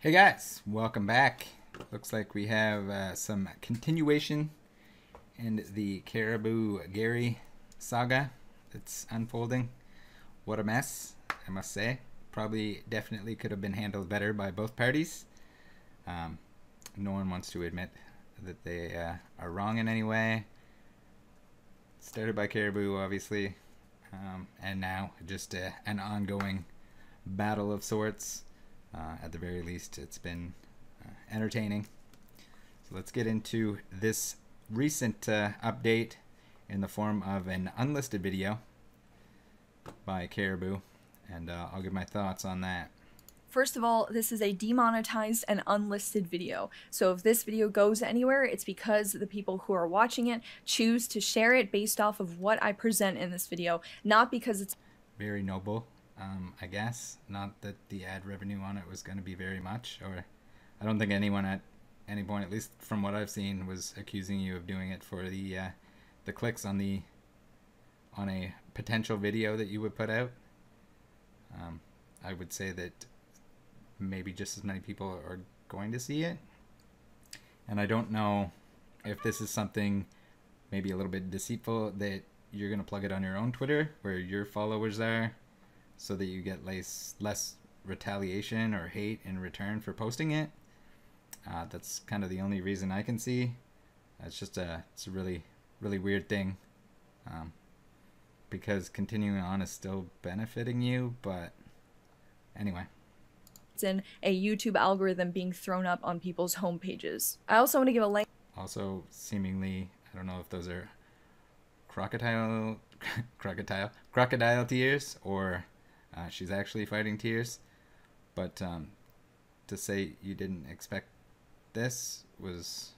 Hey guys, welcome back. Looks like we have some continuation in the Caribou Gary saga that's unfolding. What a mess, I must say. Probably definitely could have been handled better by both parties. No one wants to admit that they are wrong in any way. Started by Caribou, obviously, and now just an ongoing battle of sorts. At the very least, it's been entertaining. So let's get into this recent update in the form of an unlisted video by Caribou, and I'll give my thoughts on that. First of all, this is a demonetized and unlisted video. So if this video goes anywhere, it's because the people who are watching it choose to share it based off of what I present in this video, not because it's very noble. I guess not that the ad revenue on it was going to be very much, or I don't think anyone at any point, at least from what I've seen, was accusing you of doing it for the clicks on a potential video that you would put out. I would say that maybe just as many people are going to see it, and I don't know if this is something maybe a little bit deceitful that you're going to plug it on your own Twitter where your followers are, so that you get less retaliation or hate in return for posting it. That's kind of the only reason I can see. It's a really weird thing, because continuing on is still benefiting you. But anyway, it's in a YouTube algorithm being thrown up on people's homepages. I also want to give a link. Also, seemingly, I don't know if those are crocodile tears or she's actually fighting tears, but to say you didn't expect this was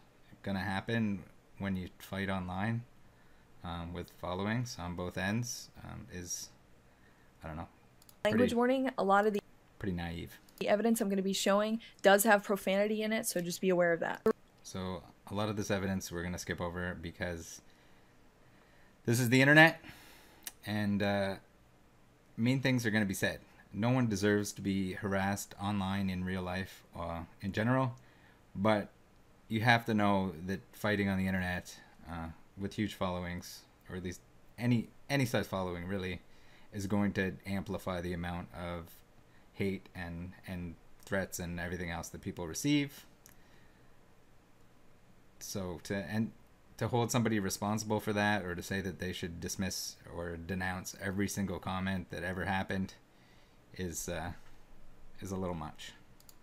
gonna happen when you fight online with followings on both ends is, I don't know, Language warning. A lot of the pretty naive. The evidence I'm going to be showing does have profanity in it, so just be aware of that. So a lot of this evidence we're gonna skip over because this is the internet, and mean things are going to be said. No one deserves to be harassed online in real life in general, but you have to know that fighting on the internet with huge followings, or at least any size following really, is going to amplify the amount of hate and threats and everything else that people receive. So to hold somebody responsible for that, or to say that they should dismiss or denounce every single comment that ever happened is a little much.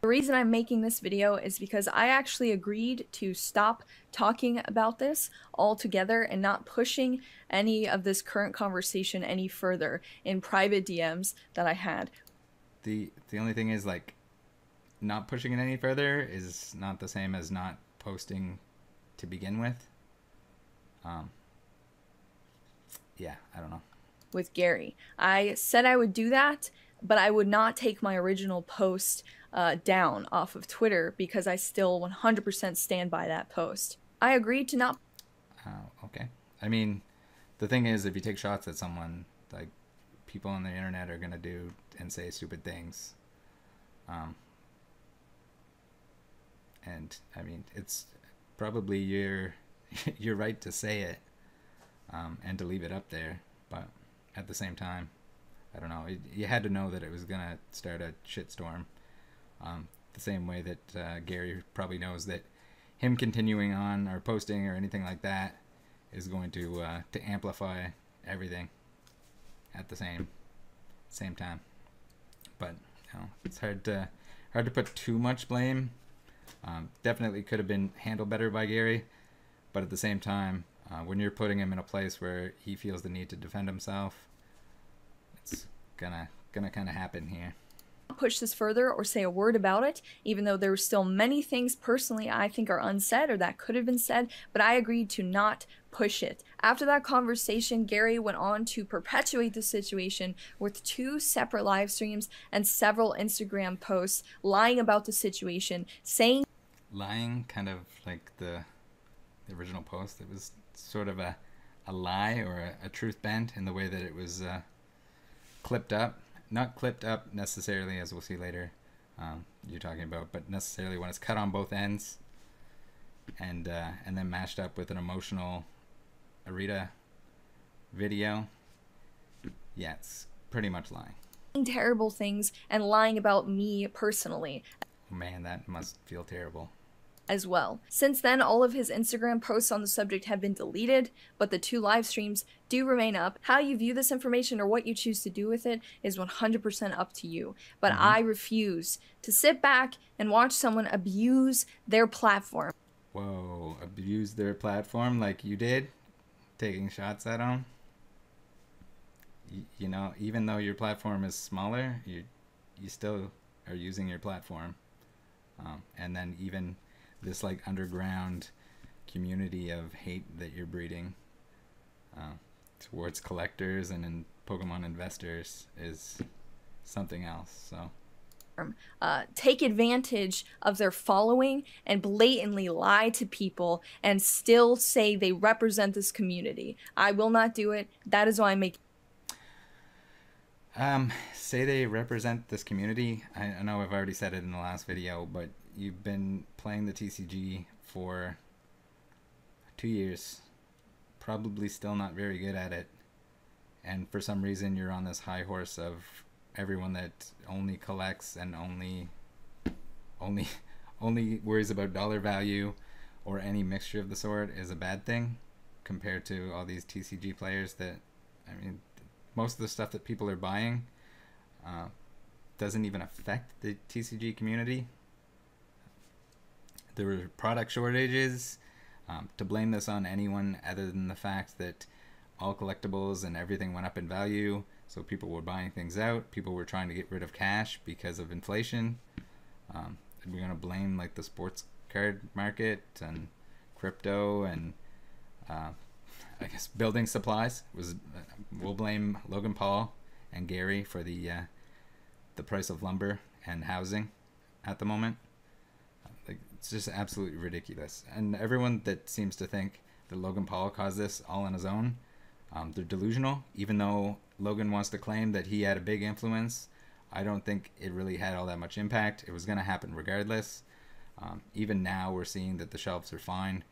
The reason I'm making this video is because I actually agreed to stop talking about this altogether and not pushing any of this current conversation any further in private DMs that I had. The only thing is, like, not pushing it any further is not the same as not posting to begin with. Yeah, I don't know. With Gary, I said I would do that, but I would not take my original post down off of Twitter because I still 100% stand by that post. I agreed to not. Okay. I mean, the thing is, if you take shots at someone, like, people on the internet are gonna do and say stupid things. And I mean, it's probably your right to say it and to leave it up there, but at the same time, I don't know, you had to know that it was gonna start a shitstorm, the same way that Gary probably knows that him continuing on or posting or anything like that is going to amplify everything at the same time. But you know, it's hard to put too much blame. Definitely could have been handled better by Gary, but at the same time, when you're putting him in a place where he feels the need to defend himself, it's gonna kind of happen here. Push this further or say a word about it, even though there were still many things personally I think are unsaid or that could have been said, but I agreed to not push it. After that conversation, Gary went on to perpetuate the situation with 2 separate live streams and several Instagram posts lying about the situation, saying lying, kind of like the original post. It was sort of a lie or a truth bent in the way that it was clipped up. Not clipped up necessarily, as we'll see later, you're talking about, but necessarily when it's cut on both ends and then mashed up with an emotional Arita video, yeah, it's pretty much lying. Terrible things and lying about me personally. Oh, man, that must feel terrible. As well. Since then, all of his Instagram posts on the subject have been deleted, but the 2 live streams do remain up. How you view this information or what you choose to do with it is 100% up to you. But I refuse to sit back and watch someone abuse their platform. Whoa, abuse their platform like you did? Taking shots at them? You know, even though your platform is smaller, you still are using your platform. And then even this like underground community of hate that you're breeding towards collectors and Pokemon investors is something else. So take advantage of their following and blatantly lie to people and still say they represent this community. I will not do it. That is why I make say they represent this community. I know I've already said it in the last video, but you've been playing the TCG for 2 years, probably still not very good at it, and for some reason you're on this high horse of everyone that only collects and only worries about dollar value or any mixture of the sort is a bad thing compared to all these TCG players that, I mean, most of the stuff that people are buying doesn't even affect the TCG community. There were product shortages. To blame this on anyone other than the fact that all collectibles and everything went up in value, so people were buying things out. People were trying to get rid of cash because of inflation. We're going to blame like the sports card market and crypto and I guess building supplies. We'll blame Logan Paul and Gary for the price of lumber and housing at the moment. Like, it's just absolutely ridiculous. And everyone that seems to think that Logan Paul caused this all on his own, they're delusional. Even though Logan wants to claim that he had a big influence, I don't think it really had all that much impact. It was going to happen regardless. Even now we're seeing that the shelves are fine.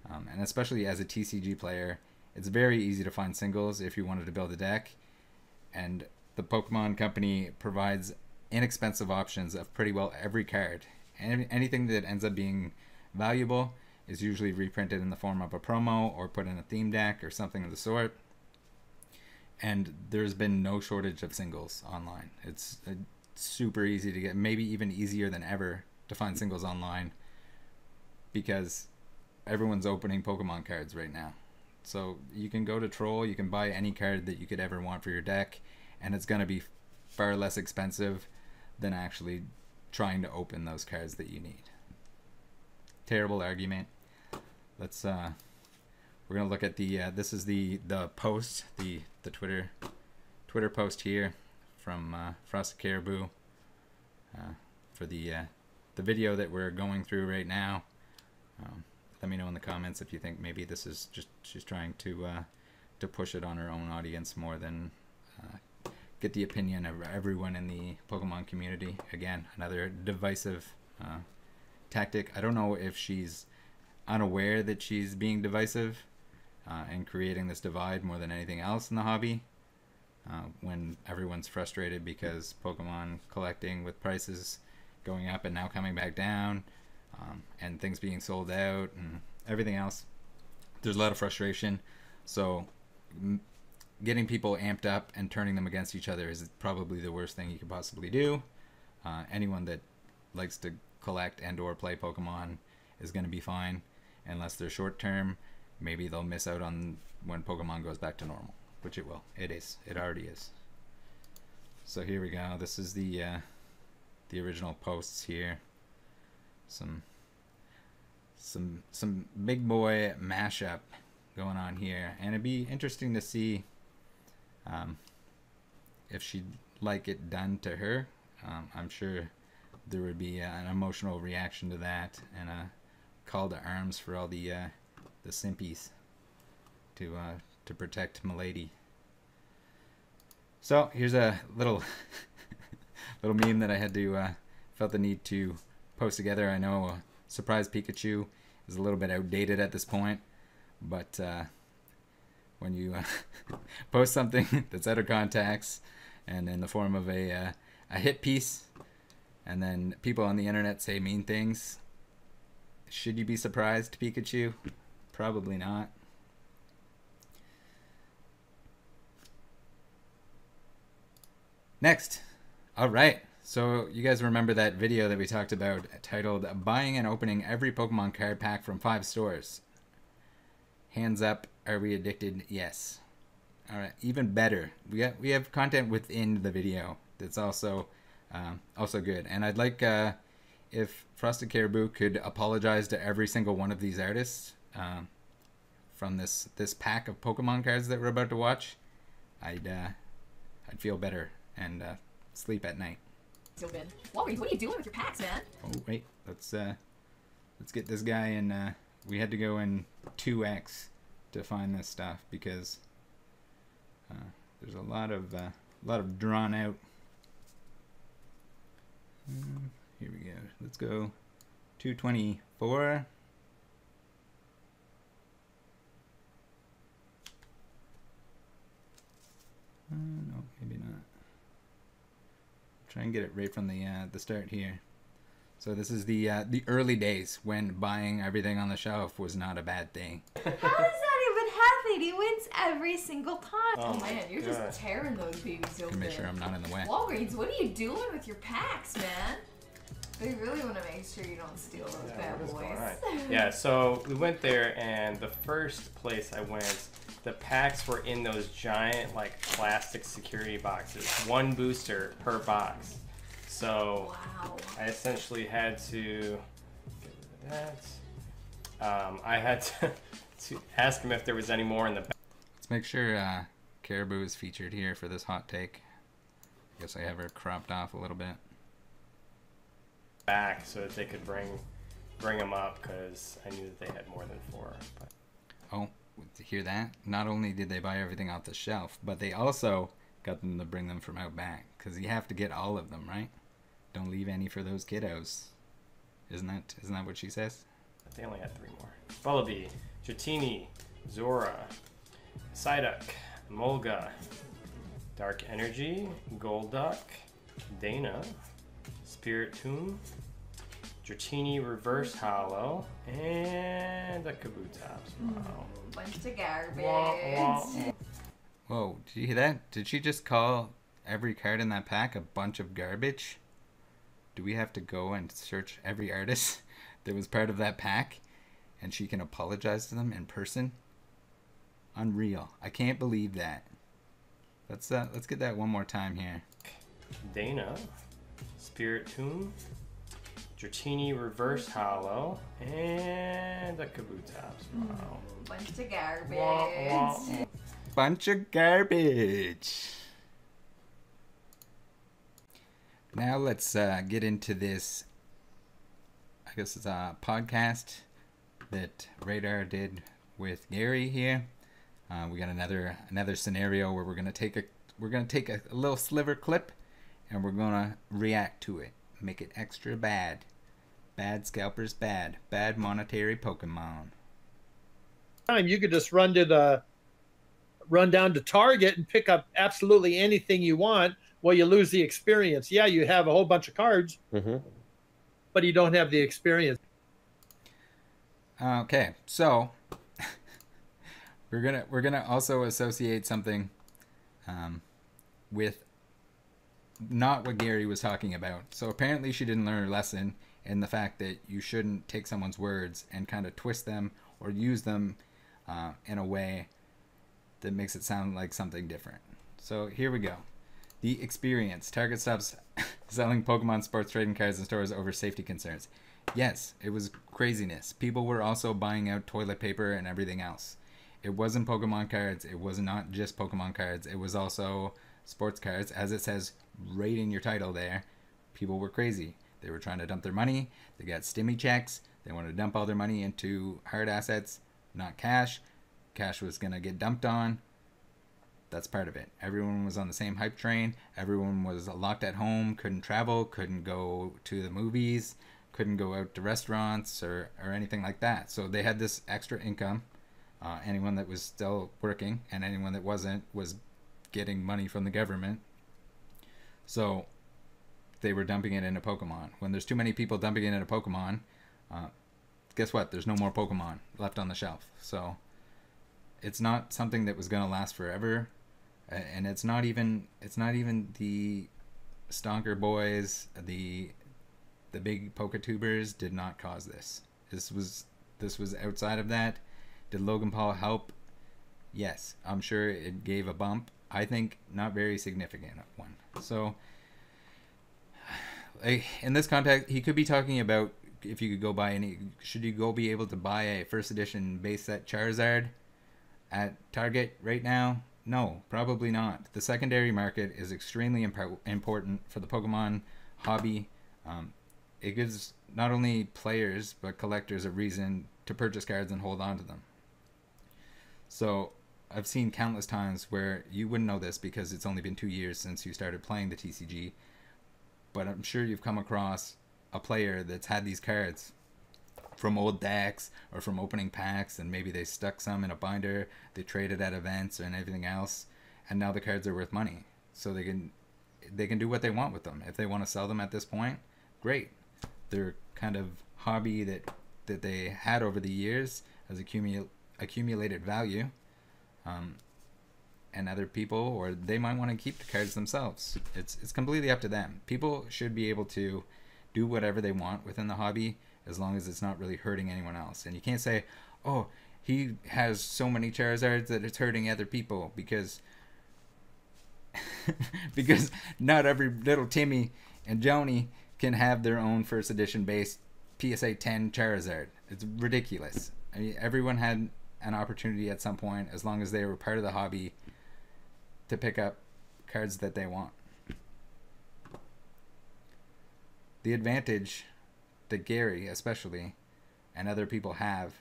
And especially as a TCG player, it's very easy to find singles if you wanted to build a deck. And the Pokemon Company provides inexpensive options of pretty well every card. And anything that ends up being valuable is usually reprinted in the form of a promo or put in a theme deck or something of the sort. And there's been no shortage of singles online. It's super easy to get, maybe even easier than ever to find singles online, because everyone's opening Pokemon cards right now. So you can go to Troll, you can buy any card that you could ever want for your deck, and it's going to be far less expensive than actually trying to open those cards that you need. Terrible argument. Let's we're going to look at the this is the post, the Twitter post here from Frosted Caribou for the video that we're going through right now. Let me know in the comments if you think maybe this is just she's trying to push it on her own audience more than get the opinion of everyone in the Pokemon community. Again, another divisive tactic. I don't know if she's unaware that she's being divisive and creating this divide more than anything else in the hobby, when everyone's frustrated because Pokemon collecting with prices going up and now coming back down, and things being sold out and everything else. There's a lot of frustration, so getting people amped up and turning them against each other is probably the worst thing you could possibly do. Anyone that likes to collect and or play Pokemon is going to be fine, unless they're short term. Maybe they'll miss out on when Pokemon goes back to normal, which it will. It is. It already is. So here we go. This is the original posts here. Some big boy mashup going on here, and it'd be interesting to see if she'd like it done to her. I'm sure there would be an emotional reaction to that and a call to arms for all the simpies to protect Milady. So here's a little little meme that I had to felt the need to post together. I know Surprise Pikachu is a little bit outdated at this point, but when you post something that's out of context and in the form of a hit piece, and then people on the internet say mean things, should you be surprised, Pikachu? Probably not. Next. All right. So you guys remember that video that we talked about titled Buying and Opening Every Pokemon Card Pack from 5 Stores. Hands up, are we addicted? Yes. All right, even better. We have content within the video that's also good. And I'd like if Frosted Caribou could apologize to every single one of these artists from this pack of Pokemon cards that we're about to watch. I'd feel better and sleep at night. So good. Walgreens, what are you doing with your packs, man? Oh wait, let's get this guy in. We had to go in 2x to find this stuff because there's a lot of drawn out. Here we go. Let's go 224. No, maybe not. Try and get it right from the start here. So this is the early days when buying everything on the shelf was not a bad thing. How does that even happen? He wins every single time. Oh man, you're just tearing those babies open. Make sure I'm not in the way. Walgreens, what are you doing with your packs, man? They really want to make sure you don't steal those bad boys. Yeah, so we went there, and the first place I went, the packs were in those giant, like, plastic security boxes. 1 booster per box. So wow. I essentially had to get rid of that. I had to ask him if there was any more in the back. Let's make sure Caribou is featured here for this hot take. I guess I have her cropped off a little bit. Back so that they could bring them up, because I knew that they had more than 4. But. Oh, to hear that? Not only did they buy everything off the shelf, but they also got them to bring them from out back, because you have to get all of them, right? Don't leave any for those kiddos. Isn't that what she says? They only had 3 more. Bullaby, Dratini, Zora, Psyduck, Molga, Dark Energy, Golduck, Dana, Spirit Tomb, Dratini Reverse Hollow, and a Kabutops. Wow. Bunch of garbage. Whoa, did you hear that? Did she just call every card in that pack a bunch of garbage? Do we have to go and search every artist that was part of that pack and she can apologize to them in person? Unreal. I can't believe that. Let's get that one more time here. Dana, Spirit Tomb, Dratini Reverse Hollow, and a Kabutops. Wow. Bunch of garbage. Bunch of garbage. Now let's get into this. I guess it's a podcast that Radar did with Gary here. We got another scenario where we're gonna take a little sliver clip, and we're gonna react to it. Make it extra bad. Bad scalpers bad. Bad monetary Pokemon. You could just run down to Target and pick up absolutely anything you want. Well, you lose the experience. Yeah, you have a whole bunch of cards, but you don't have the experience. Okay, so we're gonna also associate something with not what Gary was talking about. So apparently she didn't learn her lesson in the fact that you shouldn't take someone's words and kind of twist them or use them in a way that makes it sound like something different. So here we go. The experience. Target stops selling Pokemon sports trading cards in stores over safety concerns. Yes, it was craziness. People were also buying out toilet paper and everything else. It wasn't Pokemon cards. It was not just Pokemon cards. It was also sports cards. As it says right in your title there, people were crazy. They were trying to dump their money. They got stimmy checks. They wanted to dump all their money into hard assets, not cash. Cash was going to get dumped on. That's part of it. Everyone was on the same hype train. Everyone was locked at home, couldn't travel, couldn't go to the movies, couldn't go out to restaurants or anything like that. So they had this extra income. Anyone that was still working and anyone that wasn't was getting money from the government. So they were dumping it into Pokemon. When there's too many people dumping it into Pokemon, guess what? There's no more Pokemon left on the shelf. So it's not something that was going to last forever. And it's not even the stonker boys, the big Poketubers did not cause this. This was outside of that. Did Logan Paul help? Yes, I'm sure it gave a bump. I think not very significant one. So in this context, he could be talking about if you could go buy should you go be able to buy a first edition base set Charizard at Target right now? No, probably not. The secondary market is extremely important for the Pokemon hobby. It gives not only players but collectors a reason to purchase cards and hold on to them. So I've seen countless times where you wouldn't know this because it's only been 2 years since you started playing the TCG, but I'm sure you've come across a player that's had these cards from old decks or from opening packs, and maybe they stuck some in a binder, they traded at events and everything else, and now the cards are worth money. So they can do what they want with them. If they want to sell them at this point, great. Their kind of hobby that they had over the years has accumulated value, and other people, or they might want to keep the cards themselves. It's completely up to them. People should be able to do whatever they want within the hobby as long as it's not really hurting anyone else. And you can't say, oh, he has so many Charizards that it's hurting other people, because because not every little Timmy and Joni can have their own first edition base PSA 10 Charizard. It's ridiculous. I mean, everyone had an opportunity at some point, as long as they were part of the hobby, to pick up cards that they want. The advantage that Gary especially and other people have,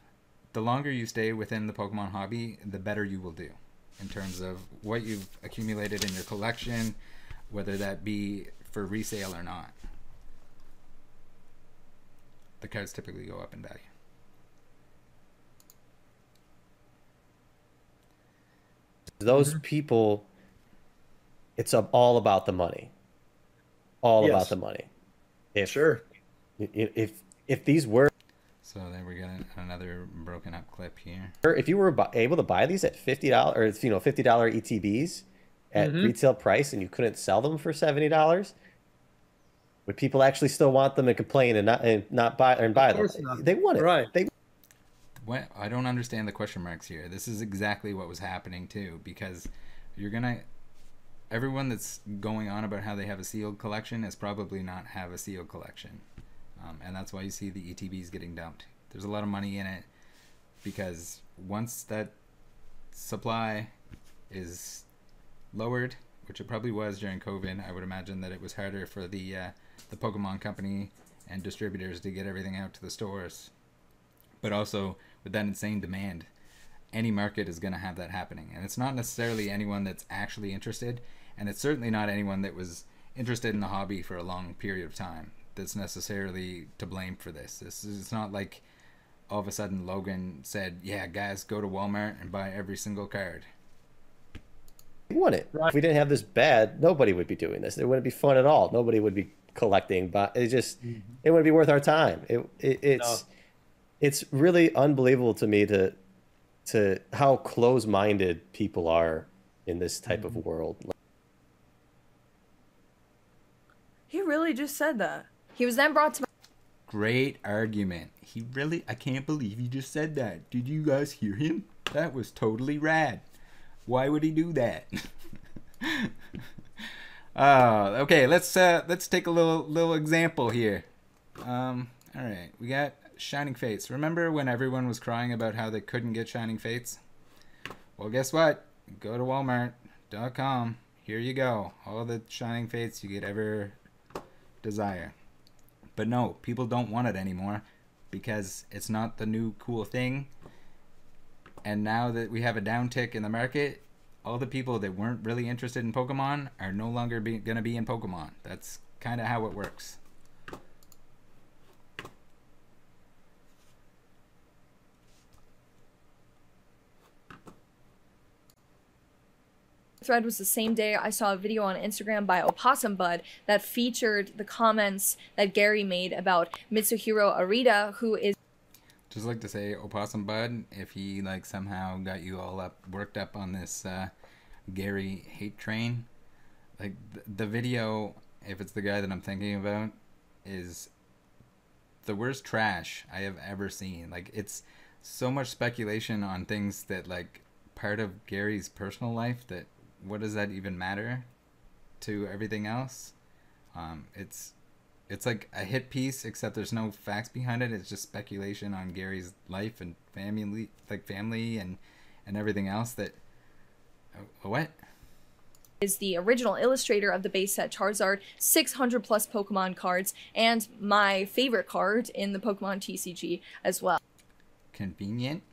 the longer you stay within the Pokemon hobby, the better you will do in terms of what you've accumulated in your collection, whether that be for resale or not. The cards typically go up in value. Those people, it's all about the money. All about the money. If these were, so then we're getting another broken up clip here. if you were able to buy these at $50 or $50 ETBs at retail price, and you couldn't sell them for $70, would people actually still want them and complain and not buy them? Not. They want it, right? What, I don't understand the question marks here. This is exactly what was happening too, because everyone that's going on about how they have a sealed collection is probably not have a sealed collection. And that's why you see the ETBs getting dumped. There's a lot of money in it, because once that supply is lowered, which it probably was during COVID, I would imagine that it was harder for the Pokemon company and distributors to get everything out to the stores. But also, with that insane demand, any market is going to have that happening. And it's not necessarily anyone that's actually interested, and it's certainly not anyone that was interested in the hobby for a long period of time that's necessarily to blame for this. It's not like all of a sudden Logan said, yeah, guys, go to Walmart and buy every single card. They want it. Right. If we didn't have this bad, nobody would be doing this. It wouldn't be fun at all. Nobody would be collecting, but it wouldn't be worth our time. It's really unbelievable to me to how close-minded people are in this type of world. He really just said that. He was then brought to... Great argument. I can't believe he just said that. Did you guys hear him? That was totally rad. Why would he do that? Okay, let's take a little example here. All right, we got Shining Fates. Remember when everyone was crying about how they couldn't get Shining Fates? Well, guess what? Go to Walmart.com. Here you go. All the Shining Fates you could ever desire. But no, people don't want it anymore because it's not the new cool thing. And now that we have a downtick in the market, all the people that weren't really interested in Pokemon are no longer going to be in Pokemon. That's kind of how it works. Thread was the same day I saw a video on Instagram by Opossum Bud that featured the comments that Gary made about Mitsuhiro Arita, who is... Just like to say, Opossum Bud, if he like somehow got you all worked up on this Gary hate train, like the video, if it's the guy that I'm thinking about, is the worst trash I have ever seen. Like, it's so much speculation on things that like part of Gary's personal life that what does that even matter to everything else? It's like a hit piece, except there's no facts behind it. It's just speculation on Gary's life and family and everything else that... What? Is the original illustrator of the base set Charizard, 600 plus Pokemon cards, and my favorite card in the Pokemon TCG as well. Convenient.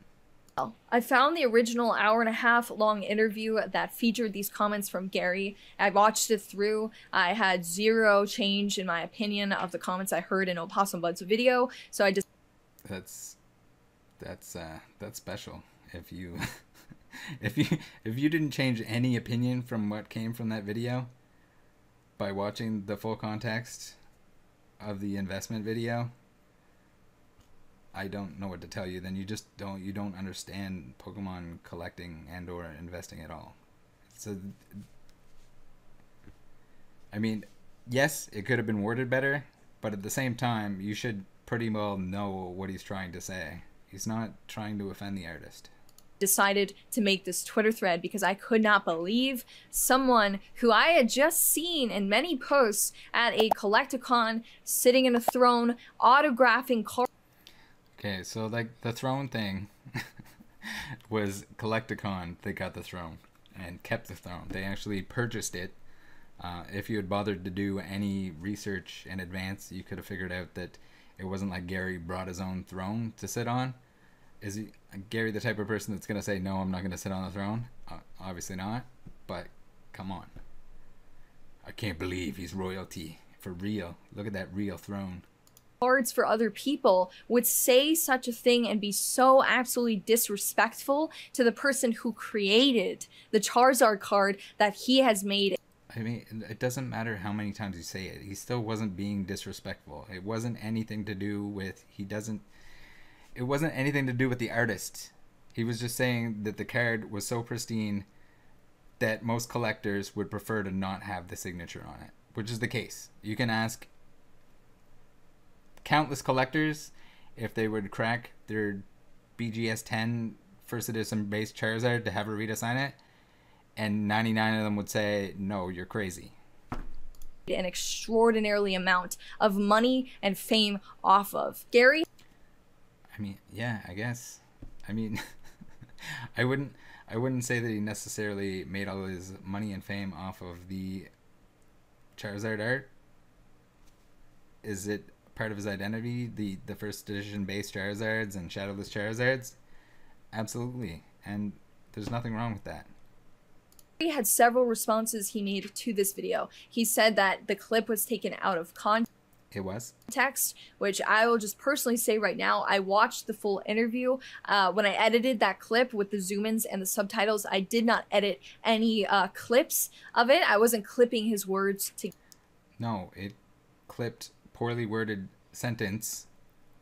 I found the original hour-and-a-half long interview that featured these comments from Gary. I watched it through. I had zero change in my opinion of the comments I heard in Opossum Bud's video, so I just... That's special. If you if you didn't change any opinion from what came from that video by watching the full context of the investment video, I don't know what to tell you. Then you don't understand Pokemon collecting and or investing at all. So, I mean, yes, it could have been worded better, but at the same time, you should pretty well know what he's trying to say. He's not trying to offend the artist. Decided to make this Twitter thread because I could not believe someone who I had just seen in many posts at a Collecticon sitting in a throne autographing cards. Okay, so like the throne thing was Collecticon. They got the throne and kept the throne. They actually purchased it. If you had bothered to do any research in advance, you could have figured out that it wasn't like Gary brought his own throne to sit on. Is Gary the type of person that's going to say, no, I'm not going to sit on the throne? Obviously not, but come on. I can't believe he's royalty. For real. Look at that real throne. Cards for other people would say such a thing and be so absolutely disrespectful to the person who created the Charizard card that he has made. I mean, it doesn't matter how many times you say it. He still wasn't being disrespectful. It wasn't anything to do with... It wasn't anything to do with the artist. He was just saying that the card was so pristine that most collectors would prefer to not have the signature on it, which is the case. You can ask countless collectors if they would crack their BGS 10 first edition base Charizard to have Arita sign it, and 99 of them would say, no, you're crazy. An extraordinarily amount of money and fame off of. Gary? I mean, yeah, I guess. I mean, I wouldn't say that he necessarily made all his money and fame off of the Charizard art. Is it part of his identity, the first edition base Charizards and Shadowless Charizards? Absolutely, and there's nothing wrong with that. He had several responses he made to this video. He said that the clip was taken out of context. It was? Text, which I will just personally say right now, I watched the full interview. When I edited that clip with the zoom-ins and the subtitles, I did not edit any clips of it. I wasn't clipping his words to... No, it clipped poorly worded sentence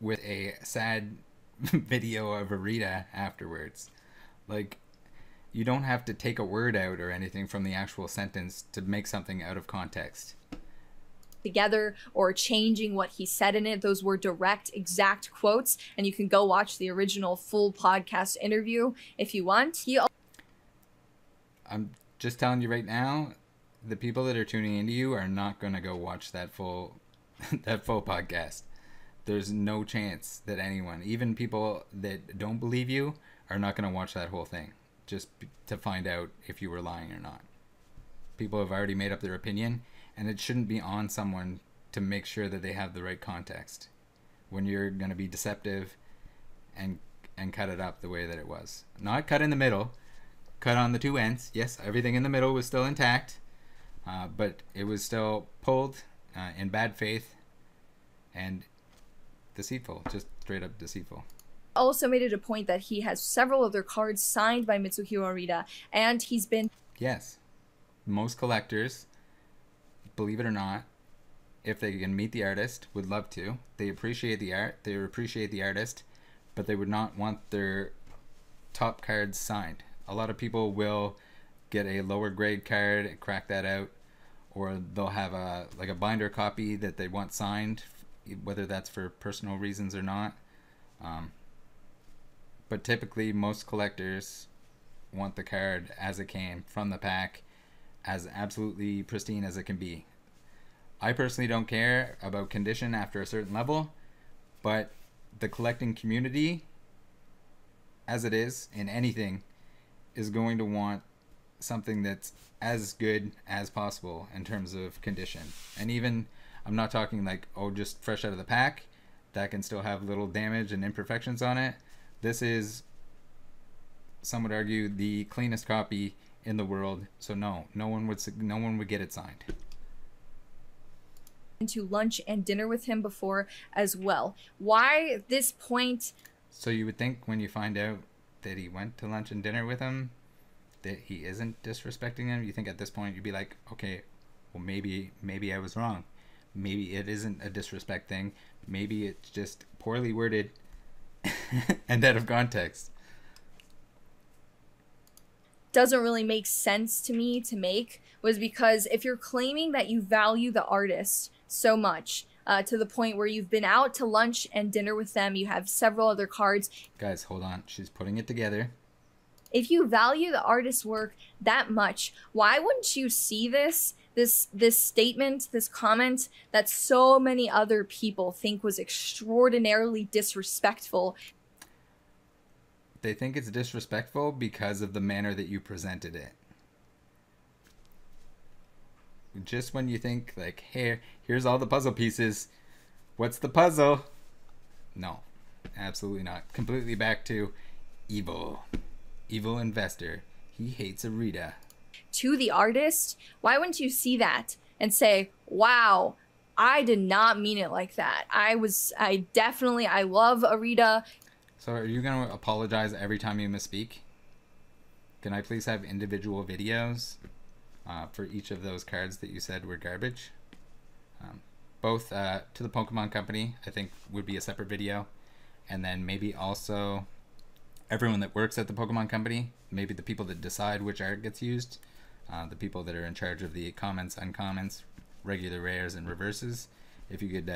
with a sad video of Arita afterwards. Like, you don't have to take a word out or anything from the actual sentence to make something out of context. Together or changing what he said in it. Those were direct, exact quotes, and you can go watch the original full podcast interview if you want. I'm just telling you right now, the people that are tuning into you are not going to go watch that full podcast. There's no chance that anyone, even people that don't believe you, are not going to watch that whole thing just to find out if you were lying or not. People have already made up their opinion, and it shouldn't be on someone to make sure that they have the right context when you're going to be deceptive and cut it up the way that it was. Not cut in the middle, cut on the two ends. Yes, everything in the middle was still intact, but it was still pulled in bad faith and deceitful, just straight up deceitful. Also made it a point that he has several of their cards signed by Mitsuhiro Arita, and he's been... Yes, most collectors, believe it or not, if they can meet the artist, would love to. They appreciate the art, they appreciate the artist, but they would not want their top cards signed. A lot of people will get a lower grade card, crack that out, or they'll have a binder copy that they want signed, whether that's for personal reasons or not. But typically most collectors want the card as it came from the pack, as absolutely pristine as it can be. I personally don't care about condition after a certain level, but the collecting community, as it is in anything, is going to want something that's as good as possible in terms of condition. And even, I'm not talking like, oh, just fresh out of the pack, that can still have little damage and imperfections on it. This is, some would argue, the cleanest copy in the world, so no one would get it signed. To lunch and dinner with him before as well. Why at this point? So you would think when you find out that he went to lunch and dinner with him that he isn't disrespecting him. You think at this point you'd be like, okay, well maybe I was wrong. Maybe it isn't a disrespect thing. Maybe it's just poorly worded and out of context. Doesn't really make sense to me to make, was because if you're claiming that you value the artist so much, to the point where you've been out to lunch and dinner with them, you have several other cards. Guys, hold on. She's putting it together. If you value the artist's work that much, why wouldn't you see this statement, this comment that so many other people think was extraordinarily disrespectful? They think it's disrespectful because of the manner that you presented it. Just when you think like, hey, here's all the puzzle pieces, what's the puzzle? No, absolutely not. Completely back to evil investor. He hates Arita. To the artist, why wouldn't you see that and say, wow, I did not mean it like that. I love Arita. So are you going to apologize every time you misspeak? Can I please have individual videos for each of those cards that you said were garbage? Both to the Pokemon Company, I think would be a separate video. And then maybe also everyone that works at the Pokemon Company, maybe the people that decide which art gets used, the people that are in charge of the comments, uncommons, regular rares, and reverses. If you could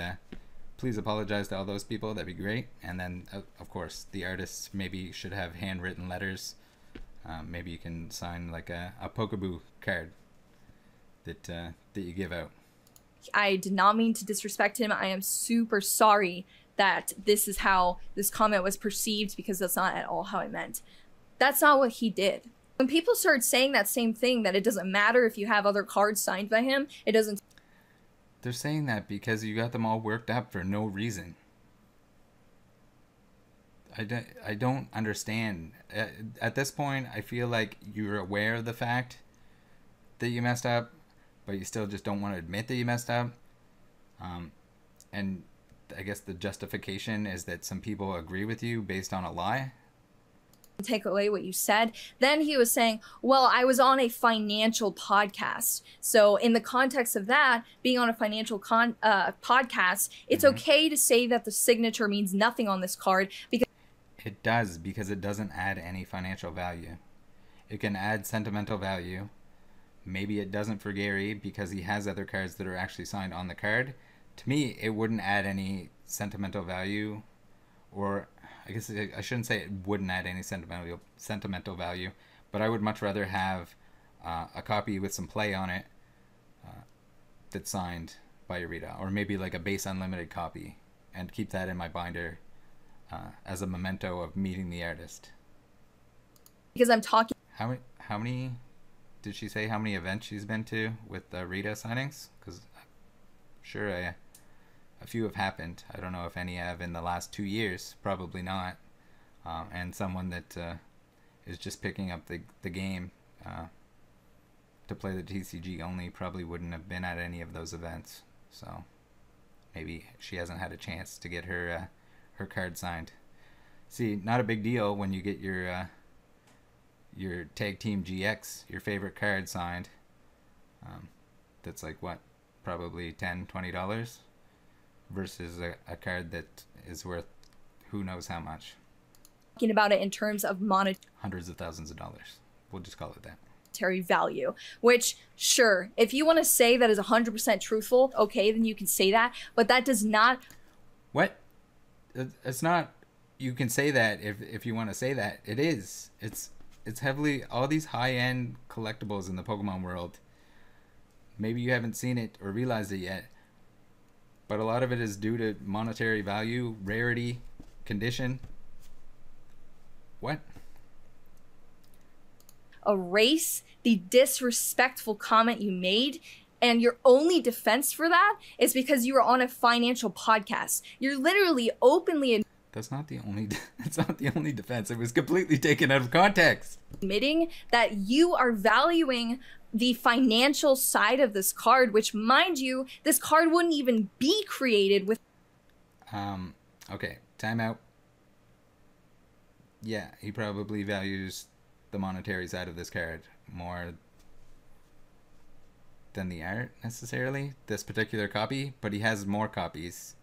please apologize to all those people, that'd be great. And then, of course, the artists maybe should have handwritten letters. Maybe you can sign like a Pokeboo card that you give out. I did not mean to disrespect him. I am super sorry that this is how this comment was perceived, because that's not at all how I meant. That's not what he did. When people start saying that same thing, that it doesn't matter if you have other cards signed by him, it doesn't. They're saying that because you got them all worked up for no reason. I don't understand. At this point, I feel like you're aware of the fact that you messed up, but you still just don't want to admit that you messed up. And I guess the justification is that some people agree with you based on a lie. Take away what you said. Then he was saying, well, I was on a financial podcast. So in the context of that, being on a financial podcast, it's okay to say that the signature means nothing on this card, because it does, because it doesn't add any financial value. It can add sentimental value. Maybe it doesn't for Gary because he has other cards that are actually signed on the card. To me, it wouldn't add any sentimental value, or I guess I shouldn't say it wouldn't add any sentimental value, but I would much rather have a copy with some play on it that's signed by Arita, or maybe like a base unlimited copy, and keep that in my binder as a memento of meeting the artist. Because I'm talking. How many did she say? How many events she's been to with Arita signings? Because sure, a few have happened. I don't know if any have in the last 2 years. Probably not. And someone that is just picking up the game to play the TCG only, probably wouldn't have been at any of those events. So maybe she hasn't had a chance to get her card signed. See, not a big deal when you get your Tag Team GX, your favorite card, signed. That's like what, probably $10-$20 versus a card that is worth who knows how much. Talking about it in terms of hundreds of thousands of dollars. We'll just call it that. Monetary value, which, sure, if you want to say that is 100% truthful, okay, then you can say that, but that does not. What? It's not. You can say that if you want to say that. It is. It's heavily, all these high-end collectibles in the Pokemon world. Maybe you haven't seen it or realized it yet, but a lot of it is due to monetary value, rarity, condition. What? Erase the disrespectful comment you made, and your only defense for that is because you were on a financial podcast. You're literally openly That's not the only defense. It was completely taken out of context. admitting that you are valuing the financial side of this card, which, mind you, this card wouldn't even be created with. Okay, time out. Yeah, he probably values the monetary side of this card more than the art necessarily, this particular copy, but he has more copies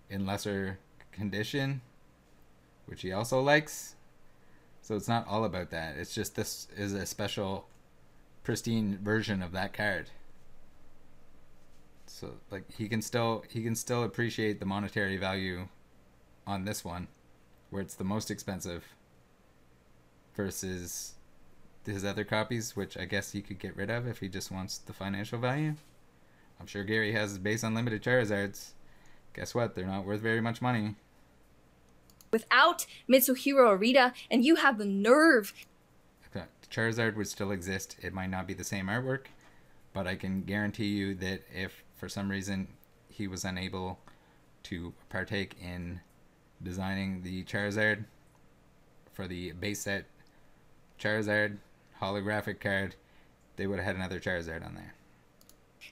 in lesser condition, which he also likes. So it's not all about that. It's just this is a special pristine version of that card. So like he can still appreciate the monetary value on this one, where it's the most expensive, versus his other copies, which I guess he could get rid of if he just wants the financial value. I'm sure Gary has his base unlimited Charizards. Guess what? They're not worth very much money. Without Mitsuhiro Arita, and you have the nerve. Okay, Charizard would still exist. It might not be the same artwork, but I can guarantee you that if for some reason he was unable to partake in designing the Charizard for the base set Charizard holographic card, they would have had another Charizard on there.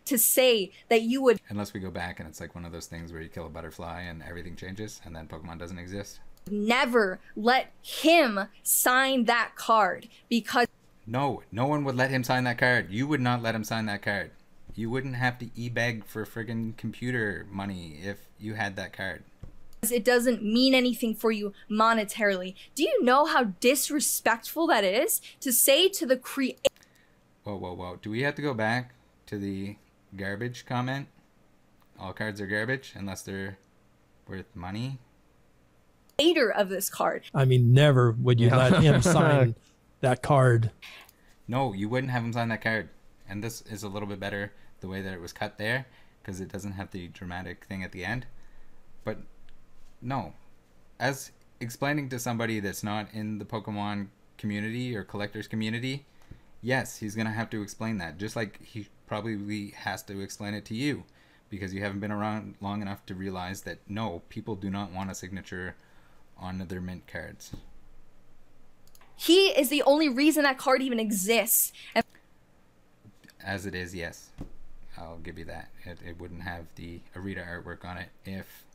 To say that you would. Unless we go back and it's like one of those things where you kill a butterfly and everything changes and then Pokemon doesn't exist. Never let him sign that card, because no one would let him sign that card. You would not let him sign that card. You wouldn't have to e-beg for friggin' computer money if you had that card. It doesn't mean anything for you monetarily. Do you know how disrespectful that is to say to the Whoa. Do we have to go back to the garbage comment? All cards are garbage unless they're worth money? creator of this card? I mean, never would you let him sign that card. No, you wouldn't have him sign that card. And this is a little bit better the way that it was cut there, because it doesn't have the dramatic thing at the end. But no, as explaining to somebody that's not in the Pokemon community or collectors community, yes, he's gonna have to explain that, just like he probably has to explain it to you, because you haven't been around long enough to realize that no, people do not want a signature on their mint cards. He is the only reason that card even exists. And as it is, yes, I'll give you that. It wouldn't have the Arita artwork on it if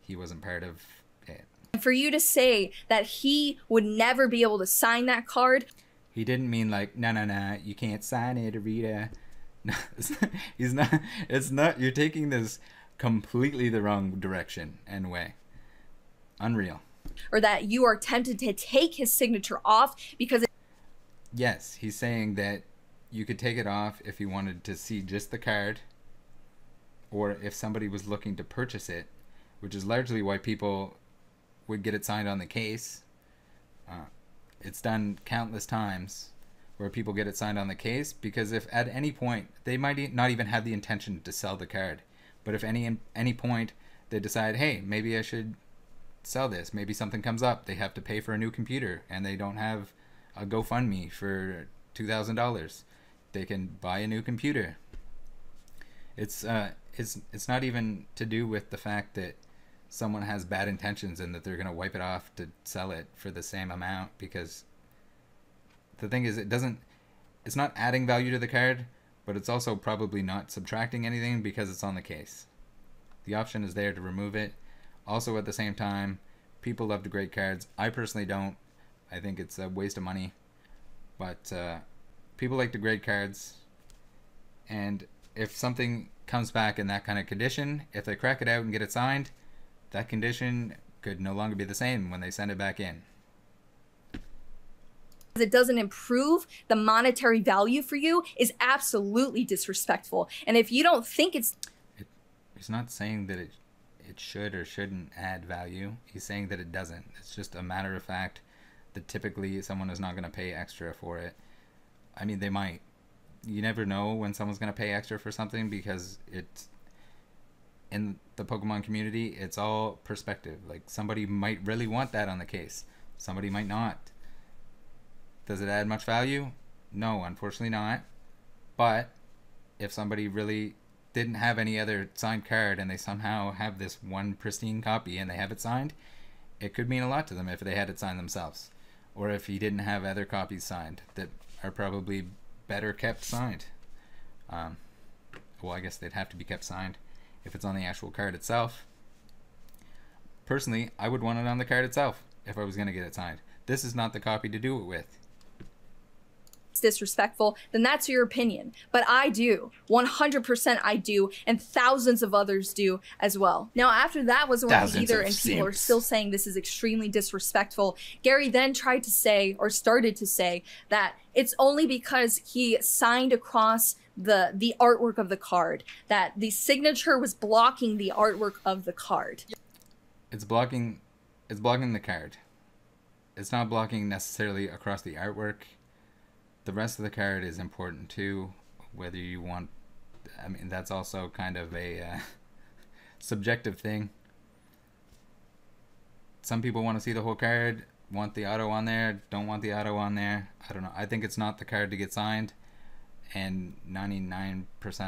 he wasn't part of it. for you to say that he would never be able to sign that card. He didn't mean like, no, you can't sign it, Arita. No, he's not. It's not. You're taking this completely the wrong direction and way. Unreal. Or that you are tempted to take his signature off because yes, he's saying that you could take it off if you wanted to see just the card, or if somebody was looking to purchase it, which is largely why people would get it signed on the case. It's done countless times where people get it signed on the case, because if at any point they might not even have the intention to sell the card, but if any point they decide, hey, maybe I should sell this, maybe something comes up, they have to pay for a new computer and they don't have a GoFundMe for $2,000, they can buy a new computer. It's not even to do with the fact that someone has bad intentions and that they're going to wipe it off to sell it for the same amount, because the thing is, it's not adding value to the card, but it's also probably not subtracting anything because it's on the case. The option is there to remove it. Also, at the same time, people love the great cards. I personally don't. I think it's a waste of money. But people like the great cards. And if something comes back in that kind of condition, if they crack it out and get it signed, that condition could no longer be the same when they send it back in. It doesn't improve the monetary value for you is absolutely disrespectful. And if you don't think it's not saying that it should or shouldn't add value. He's saying that it doesn't. It's just a matter of fact that typically someone is not going to pay extra for it. I mean, they might. You never know when someone's going to pay extra for something because it's in the Pokemon community, it's all perspective. Like, somebody might really want that on the case. Somebody might not. Does it add much value? No, unfortunately not. But if somebody really didn't have any other signed card and they somehow have this one pristine copy and they have it signed, it could mean a lot to them if they had it signed themselves. Or if he didn't have other copies signed that are probably better kept signed. Well, I guess they'd have to be kept signed if it's on the actual card itself. Personally, I would want it on the card itself if I was going to get it signed. This is not the copy to do it with. disrespectful, then that's your opinion. But I do. 100% I do, and thousands of others do as well. Now, after that was one either, and people are still saying this is extremely disrespectful, Gary then tried to say, or started to say, that it's only because he signed across the artwork of the card, that the signature was blocking the artwork of the card. It's blocking the card. It's not blocking necessarily across the artwork. The rest of the card is important too, whether you want, I mean, that's also kind of a subjective thing. Some people want to see the whole card, want the auto on there, don't want the auto on there. I don't know. I think it's not the card to get signed, and 99%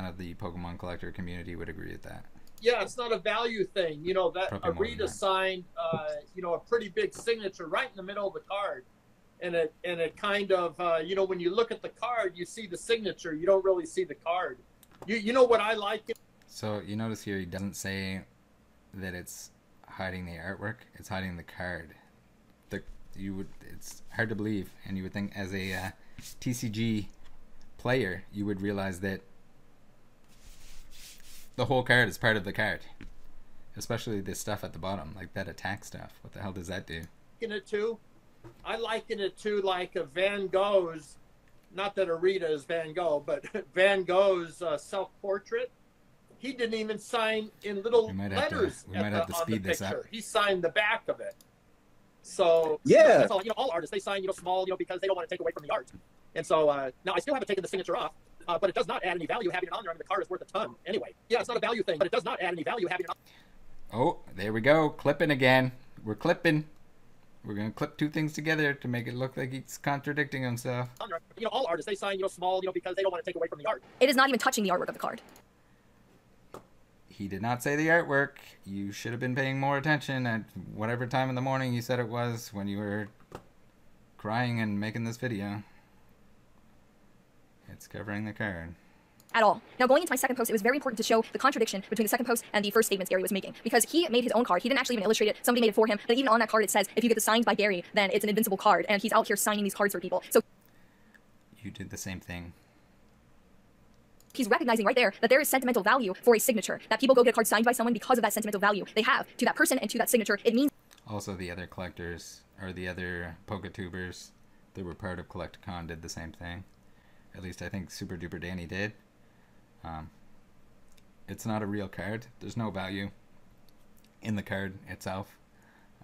of the Pokemon collector community would agree with that. Yeah, it's not a value thing. You know, that Arita signed, you know, a pretty big signature right in the middle of the card. And it kind of, you know, when you look at the card, you see the signature. You don't really see the card. You know what I like? So you notice here he doesn't say that it's hiding the artwork. It's hiding the card. It's hard to believe, and you would think as a TCG player, you would realize that the whole card is part of the card, especially this stuff at the bottom, like that attack stuff. What the hell does that do? I liken it to like a Van Gogh's, not that Arita is Van Gogh, but Van Gogh's self-portrait. He didn't even sign in little letters we might have to speed this up. He signed the back of it. So yeah, that's all, you know, all artists, they sign, you know, small, you know, because they don't want to take away from the art. And so now I still haven't taken the signature off, but it does not add any value having it on there. I mean, the card is worth a ton anyway. Yeah, it's not a value thing, but it does not add any value having it on. Oh, there we go. Clipping again. We're clipping. We're going to clip two things together to make it look like he's contradicting himself. You know, all artists, they sign, you know, small, you know, because they don't want to take away from the art. It is not even touching the artwork of the card. He did not say the artwork. You should have been paying more attention at whatever time in the morning you said it was when you were crying and making this video. It's covering the card. At all. Now, going into my second post, it was very important to show the contradiction between the second post and the first statements Gary was making, because he made his own card. He didn't actually even illustrate it. Somebody made it for him. But even on that card, it says, if you get this signed by Gary, then it's an invincible card, and he's out here signing these cards for people. So you did the same thing. He's recognizing right there that there is sentimental value for a signature, that people go get a card signed by someone because of that sentimental value they have to that person and to that signature. It means also the other collectors, or the other Poketubers that were part of Collecticon did the same thing. At least I think Super Duper Danny did. It's not a real card. There's no value in the card itself.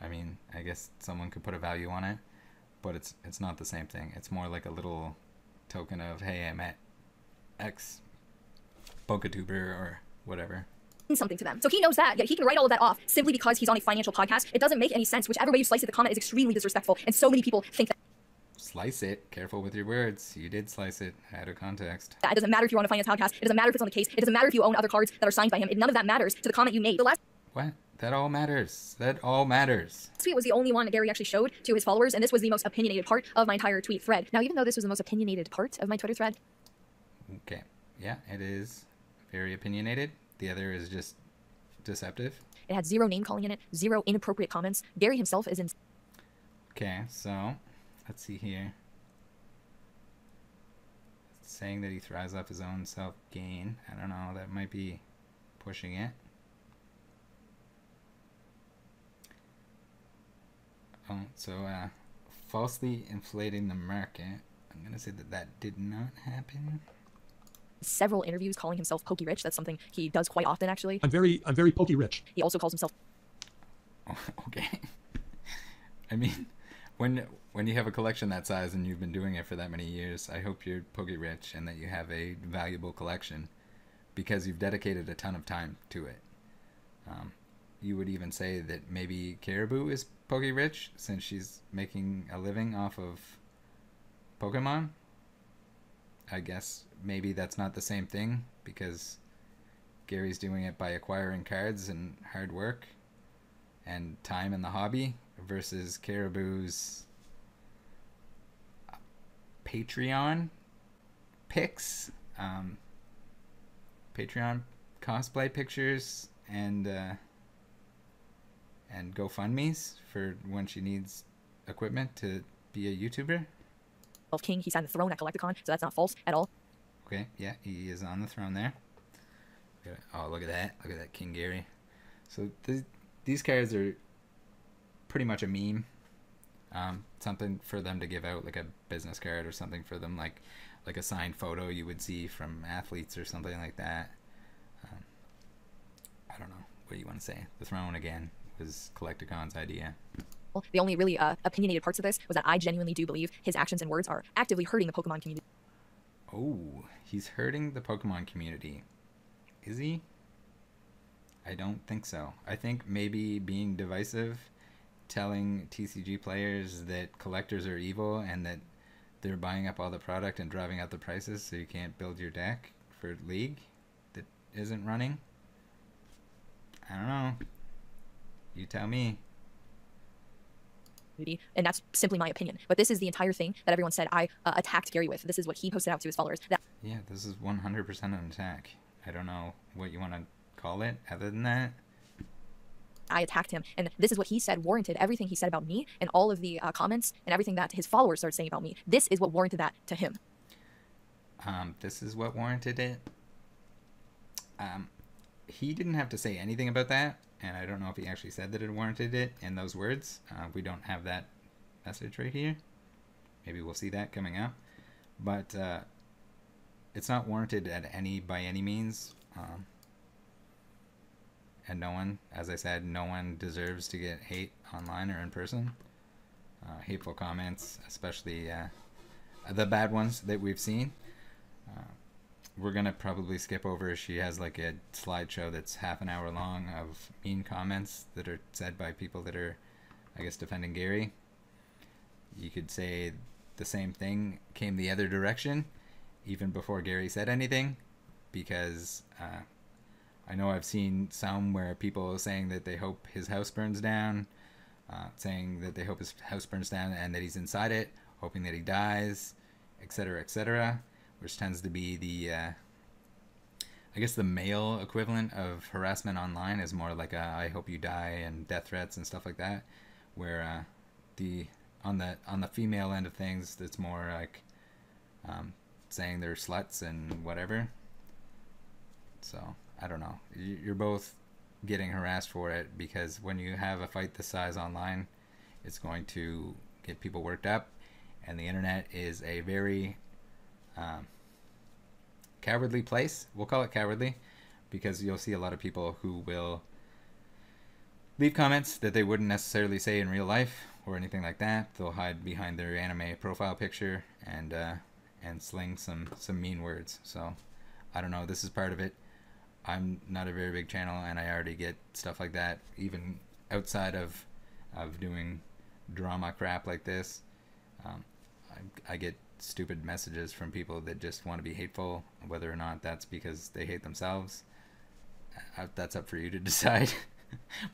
I mean, I guess someone could put a value on it, but it's not the same thing. It's more like a little token of, hey, I met X Poketuber or whatever. Something to them. So he knows that, yet he can write all of that off simply because he's on a financial podcast. It doesn't make any sense. Whichever way you slice it, the comment is extremely disrespectful, and so many people think that. Slice it. Careful with your words. You did slice it out of context. It doesn't matter if you're on a finance podcast. It doesn't matter if it's on the case. It doesn't matter if you own other cards that are signed by him. None of that matters to the comment you made. The last. What? That all matters. That all matters. This tweet was the only one Gary actually showed to his followers, and this was the most opinionated part of my entire tweet thread. Now, even though this was the most opinionated part of my Twitter thread. Okay. Yeah, it is very opinionated. The other is just deceptive. It had 0 name calling in it, 0 inappropriate comments. Gary himself is in. Okay, so let's see here. It's saying that he thrives off his own self-gain. I don't know. That might be pushing it. Oh, so falsely inflating the market. I'm gonna say that that did not happen. Several interviews calling himself Pokey Rich. That's something he does quite often, actually. I'm very Pokey Rich. He also calls himself. Oh, okay. I mean, when you have a collection that size and you've been doing it for that many years, I hope you're Pokey Rich and that you have a valuable collection because you've dedicated a ton of time to it. You would even say that maybe Caribou is Pokey Rich since she's making a living off of Pokemon. I guess maybe that's not the same thing because Gary's doing it by acquiring cards and hard work and time in the hobby versus Caribou's Patreon pics, Patreon cosplay pictures, and GoFundMe's for when she needs equipment to be a YouTuber. King. He's on the throne at Collecticon, so that's not false at all. Okay, yeah, he is on the throne there. Oh, look at that. Look at that King Gary. So these cards are pretty much a meme. Something for them to give out, like a business card or something for them, like a signed photo you would see from athletes or something like that. I don't know what you want to say. The throne, again, was Collecticon's idea. The only really opinionated parts of this was that I genuinely do believe his actions and words are actively hurting the Pokemon community. Oh, he's hurting the Pokemon community. Is he? I don't think so. I think maybe being divisive, telling TCG players that collectors are evil and that they're buying up all the product and driving up the prices so you can't build your deck for League that isn't running. I don't know. You tell me. And that's simply my opinion. But this is the entire thing that everyone said I attacked Gary with. This is what he posted out to his followers. Yeah, this is 100% an attack. I don't know what you want to call it other than that. I attacked him, and this is what he said warranted everything he said about me and all of the comments and everything that his followers started saying about me. This is what warranted that to him. This is what warranted it. He didn't have to say anything about that, and I don't know if he actually said that it warranted it in those words. We don't have that message right here. Maybe we'll see that coming up. But it's not warranted by any means. And no one, as I said, no one deserves to get hate online or in person. Hateful comments, especially the bad ones that we've seen. We're going to probably skip over. She has like a slideshow that's half an hour long of mean comments that are said by people that are, I guess, defending Gary. You could say the same thing came the other direction even before Gary said anything, because I know I've seen some where people saying that they hope his house burns down, saying that they hope his house burns down and that he's inside it, hoping that he dies, etc., which tends to be the, I guess the male equivalent of harassment online is more like I hope you die and death threats and stuff like that, where on the female end of things, it's more like saying they're sluts and whatever. So I don't know. You're both getting harassed for it because when you have a fight this size online, it's going to get people worked up, and the internet is a very cowardly place. We'll call it cowardly because you'll see a lot of people who will leave comments that they wouldn't necessarily say in real life or anything like that. They'll hide behind their anime profile picture and sling some mean words. So I don't know. This is part of it. I'm not a very big channel, and I already get stuff like that even outside of doing drama crap like this. I get stupid messages from people that just want to be hateful, whether or not that's because they hate themselves. That's up for you to decide.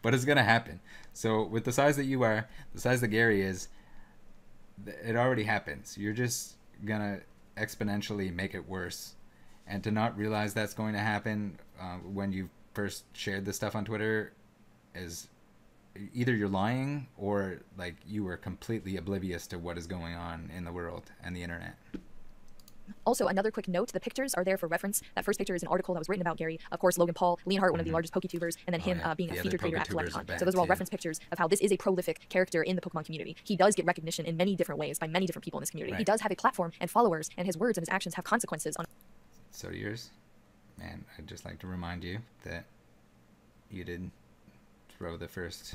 but it's gonna happen. So with the size that you are, the size that Gary is, it already happens. You're just gonna exponentially make it worse, and to not realize that's going to happen when you first shared this stuff on Twitter is either you're lying or like you were completely oblivious to what is going on in the world and the internet. Also, another quick note, the pictures are there for reference. That first picture is an article that was written about Gary. Of course, Logan Paul, Leonhardt, one of the largest PokeTubers, and then him being a featured creator at Collecticon. So those are all reference pictures of how this is a prolific character in the Pokemon community. He does get recognition in many different ways by many different people in this community. He does have a platform and followers, and his words and his actions have consequences on... So do yours. Man, I'd just like to remind you that you did throw the first...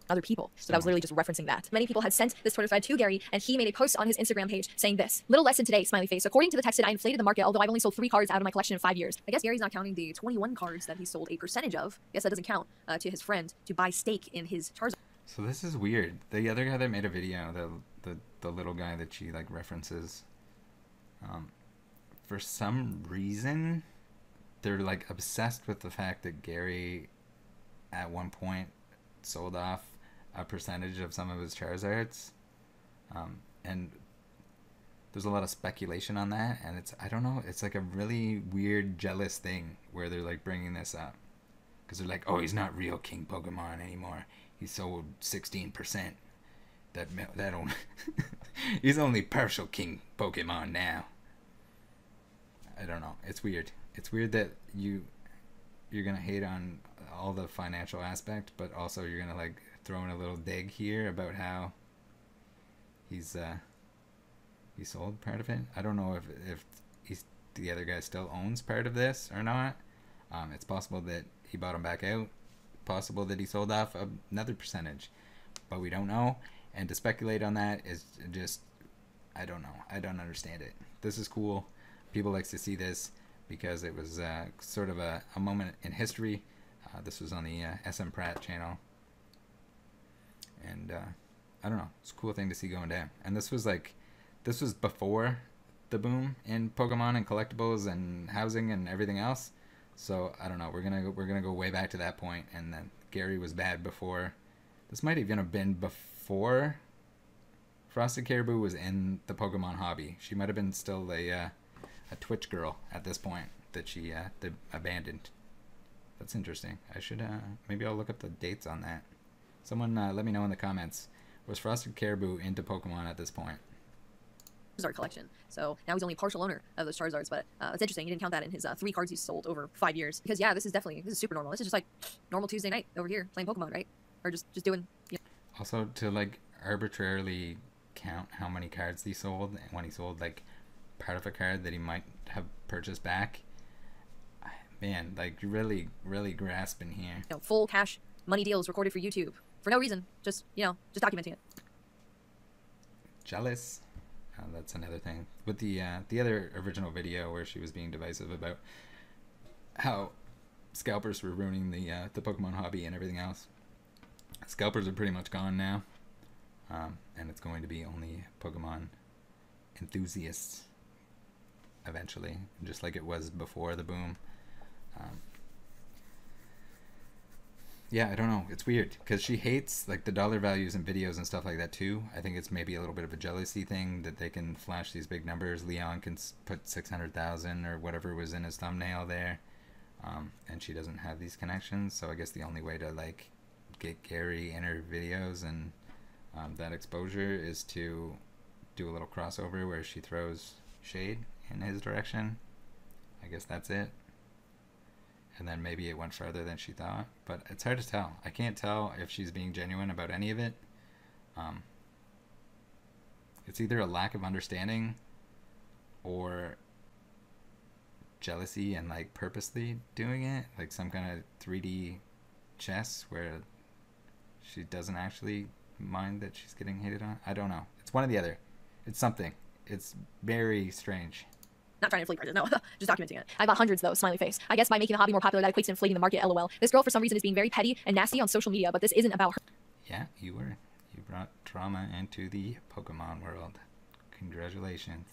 other people. So that was literally just referencing that. Many people had sent this Twitter thread to Gary, and he made a post on his Instagram page saying this. Little lesson today, smiley face. According to the texted, I inflated the market, although I've only sold 3 cards out of my collection in 5 years. I guess Gary's not counting the 21 cards that he sold a percentage of. I guess that doesn't count to his friend to buy stake in his Charizard. So this is weird. The other guy that made a video, the little guy that she like references, for some reason, they're like obsessed with the fact that Gary at one point sold off a percentage of some of his Charizards, and there's a lot of speculation on that, and I don't know, it's like a really weird jealous thing where they're like bringing this up because they're like, oh, he's not real King Pokemon anymore, he sold 16%, that only he's only partial King Pokemon now. I don't know, it's weird that you're gonna hate on all the financial aspect, but also you're gonna like throw in a little dig here about how he sold part of it. I don't know if the other guy still owns part of this or not. It's possible that he bought him back out, possible that he sold off another percentage, but we don't know, and to speculate on that is just, I don't know, I don't understand it. This is cool, people like to see this because it was sort of a moment in history. This was on the SM Pratt channel, and I don't know, it's a cool thing to see going down. And this was before the boom in Pokemon and collectibles and housing and everything else. So I don't know, we're gonna go way back to that point, and then Gary was bad before. This might even have been before Frosted Caribou was in the Pokemon hobby. She might have been still a Twitch girl at this point that she abandoned. That's interesting. I should maybe I'll look up the dates on that. Someone let me know in the comments. Was Frosted Caribou into Pokemon at this point? Charizard collection. So now he's only a partial owner of those Charizards, but it's interesting. He didn't count that in his 3 cards he's sold over 5 years. Because yeah, this is super normal. This is just like normal Tuesday night over here playing Pokemon, right? Or just doing. You know. Also, to like arbitrarily count how many cards he sold, and when he sold like part of a card that he might have purchased back. Man, like really grasping here. You know, full cash money deals recorded for YouTube for no reason, just documenting it. Jealous. That's another thing with the other original video where she was being divisive about how scalpers were ruining the Pokemon hobby and everything else. Scalpers are pretty much gone now, and it's going to be only Pokemon enthusiasts eventually, just like it was before the boom. Yeah, I don't know. It's weird because she hates like the dollar values in videos and stuff like that too. I think it's maybe a little bit of a jealousy thing that they can flash these big numbers. Leon can put 600,000 or whatever was in his thumbnail there, and she doesn't have these connections. So I guess the only way to like get Gary in her videos and that exposure is to do a little crossover where she throws shade in his direction. I guess that's it. And then maybe it went further than she thought, but it's hard to tell. I can't tell if she's being genuine about any of it. It's either a lack of understanding or jealousy and like purposely doing it, like some kind of 3D chess where she doesn't actually mind that she's getting hated on. I don't know. It's one or the other. It's something. It's very strange. Not trying to inflate prices, no. Just documenting it. I bought hundreds though, smiley face. I guess by making the hobby more popular, that equates to inflating the market, lol. This girl for some reason is being very petty and nasty on social media, but this isn't about her. Yeah, you brought drama into the Pokemon world. Congratulations.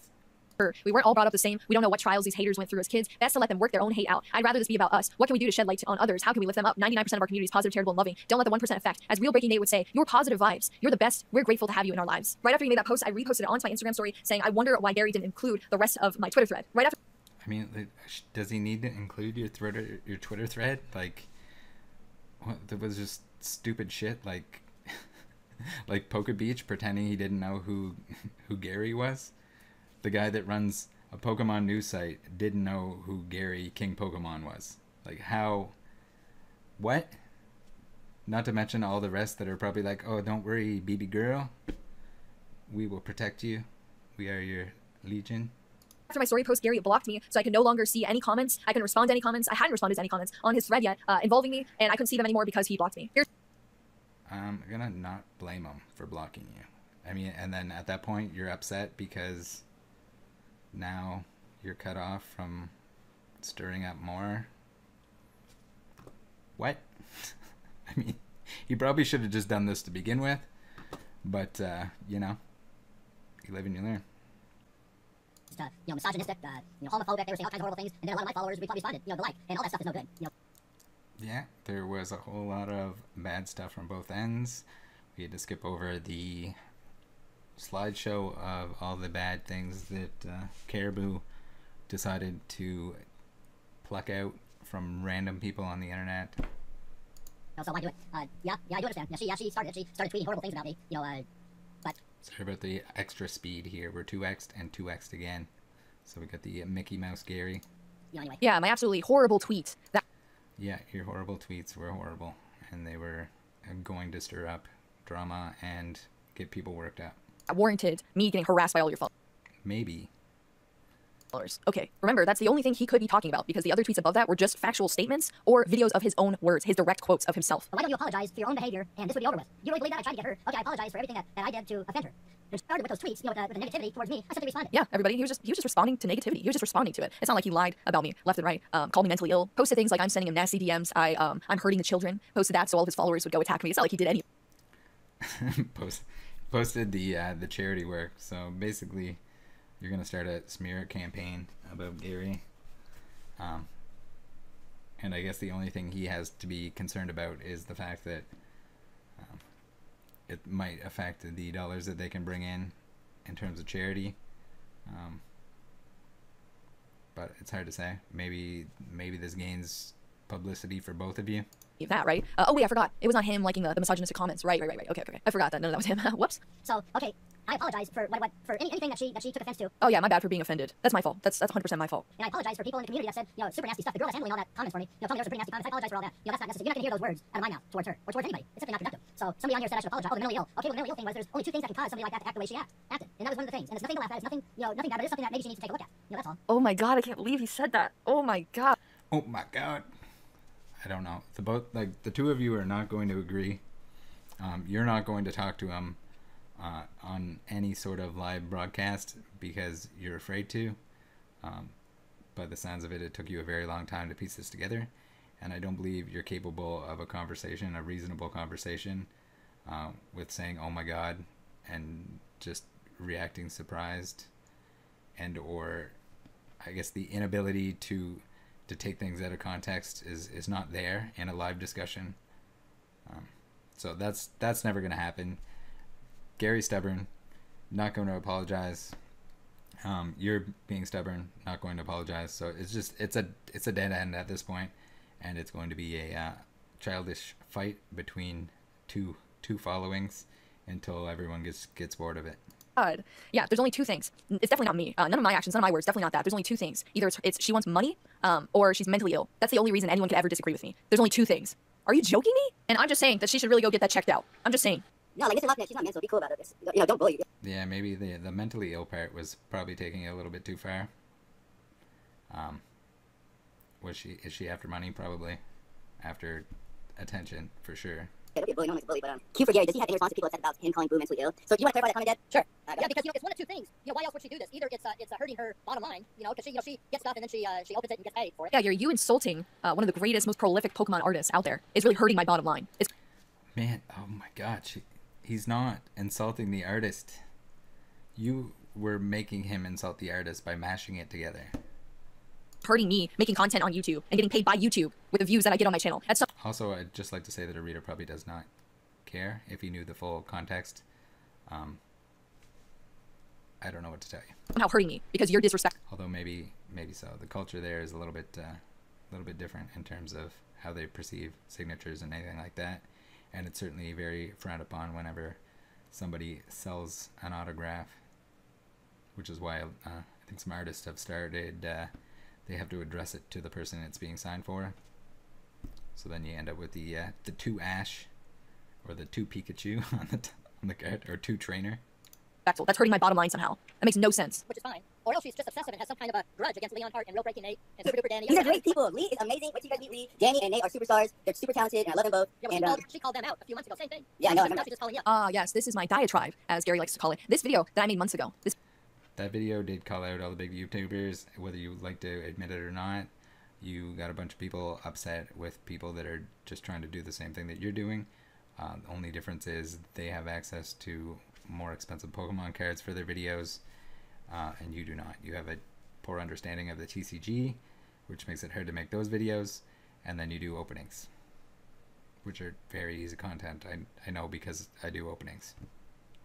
We weren't all brought up the same. We don't know what trials these haters went through as kids. Best to let them work their own hate out. I'd rather this be about us. What can we do to shed light on others? How can we lift them up? 99% of our community is positive, charitable, and loving. Don't let the 1% affect. As Real Breaking Nate would say, you're positive vibes. You're the best. We're grateful to have you in our lives. Right after he made that post, I reposted it onto my Instagram story saying, I wonder why Gary didn't include the rest of my Twitter thread. Right after. I mean, like, does he need to include your Twitter thread? Like, what, that was just stupid shit. Like, like Poke Beach pretending he didn't know who Gary was. The guy that runs a Pokemon news site didn't know who Gary King Pokemon was. Like, how? What? Not to mention all the rest that are probably like, oh, don't worry, BB girl. We will protect you. We are your legion. After my story post, Gary blocked me, so I could no longer see any comments. I couldn't respond to any comments. I hadn't responded to any comments on his thread yet involving me, and I couldn't see them anymore because he blocked me. I'm gonna not blame him for blocking you. I mean, and then at that point, you're upset because now you're cut off from stirring up more. What? I mean, he probably should have just done this to begin with, but you know, you live and you learn. Misogynistic, homophobic, they were saying all kinds of horrible things, and then a lot of my followers responded, the like, and all that stuff is no good, Yeah, there was a whole lot of bad stuff from both ends. We had to skip over the slideshow of all the bad things that Caribou decided to pluck out from random people on the internet. So why do it? Yeah, I do understand. She started tweeting horrible things about me, but... Sorry about the extra speed here. We're 2x'd and 2x'd again. So we got the Mickey Mouse Gary. Anyway. Yeah, my absolutely horrible tweet. Yeah, your horrible tweets were horrible. And they were going to stir up drama and get people worked up. Warranted me getting harassed by all your followers. Maybe. Okay, remember, that's the only thing he could be talking about, because the other tweets above that were just factual statements or videos of his own words, his direct quotes of himself. Why don't you apologize for your own behavior, and this would be over with? You really believe that? I tried to get her. Okay, I apologize for everything that I did to offend her. It started with those tweets, with the negativity towards me. I simply responded. Yeah, everybody, he was just responding to negativity. He was just responding to it. It's not like he lied about me left and right, called me mentally ill, posted things like I'm sending him nasty DMs, I'm hurting the children, posted that so all of his followers would go attack me. It's not like he did any. Posted the charity work. So basically, you're gonna start a smear campaign about Gary. And I guess the only thing he has to be concerned about is the fact that it might affect the dollars that they can bring in terms of charity. But it's hard to say. Maybe this gains publicity for both of you. That, right? Oh wait, I forgot. It was not him liking the misogynistic comments. Right. Okay. I forgot that. No, that was him. Whoops. So, okay, I apologize for anything that she took offense to. Oh yeah, my bad for being offended. That's my fault. That's 100% my fault. And I apologize for people in the community that said, super nasty stuff. The girl that's handling all that comments for me, told me there was some pretty nasty comments. I apologize for all that. That's not necessary. You're not gonna hear those words out of my mouth towards her or towards anybody. It's simply not productive. So somebody on here said I should apologize. Oh, the mentally ill. Okay, well, the mentally ill thing was there's only two things that can cause somebody like that to act the way she acted, and that was one of the things. And it's nothing to laugh at. It's nothing, nothing bad. But it's something that maybe she needs to take a look at. That's all. Oh my god, I can't believe he said that. Oh my god. Oh my god. I don't know. The two of you are not going to agree. You're not going to talk to him on any sort of live broadcast because you're afraid to. By the sounds of it, it took you a very long time to piece this together, and I don't believe you're capable of a reasonable conversation, with saying "Oh my God" and just reacting surprised, and or I guess the inability to take things out of context is not there in a live discussion. So that's never going to happen. Gary's stubborn, not going to apologize. You're being stubborn, not going to apologize. So it's a dead end at this point, and it's going to be a childish fight between two followings until everyone gets bored of it. Yeah, there's only two things. It's definitely not me. None of my actions, none of my words, definitely not that. There's only two things. Either it's she wants money, or she's mentally ill. That's the only reason anyone could ever disagree with me. There's only two things. Are you joking me? And I'm just saying that she should really go get that checked out. I'm just saying. No, like, listen, she's not mental. Be cool about this. Don't bully. Yeah, maybe the mentally ill part was probably taking it a little bit too far. Is she after money? Probably. After attention, for sure. Yeah, don't get bullied. No one's a bully, but Q for Gary, does he have any response to people that said about him calling Boo mentally ill? So do you want to clarify that comment, Dad? Sure. Yeah, because it's one of two things. Why else would she do this? Either it's hurting her bottom line, because she gets stuff and then she opens it and gets paid for it. Yeah, you insulting one of the greatest, most prolific Pokemon artists out there is really hurting my bottom line. Man, oh my God, he's not insulting the artist. You we're making him insult the artist by mashing it together. Hurting me making content on YouTube and getting paid by YouTube with the views that I get on my channel. That's Also, I'd just like to say that a reader probably does not care if he knew the full context. I don't know what to tell you. somehow hurting me because you're disrespectful. Although maybe so. The culture there is a little bit different in terms of how they perceive signatures and anything like that, and it's certainly very frowned upon whenever somebody sells an autograph, which is why I think some artists have started. They have to address it to the person it's being signed for. So then you end up with the 2 Ash, or the 2 Pikachu on the card, or 2 Trainer. That's hurting my bottom line somehow. That makes no sense. Which is fine. Or else she's just obsessive and has some kind of a grudge against Leon Hart and Real Breaking Nate and Super Duper Danny. These are great people. Lee is amazing. Wait till you guys meet Lee. Danny and Nate are superstars. They're super talented, and I love them both. Yeah, well, she called them out a few months ago. Same thing. Yeah, I know. She's just calling you up. Yes, this is my diatribe, as Gary likes to call it. This video that I made months ago. That video did call out all the big YouTubers, whether you like to admit it or not. You got a bunch of people upset with people that are just trying to do the same thing that you're doing. The only difference is they have access to more expensive Pokemon cards for their videos, and you do not. You have a poor understanding of the TCG, which makes it hard to make those videos, and then you do openings, which are very easy content. I know because I do openings,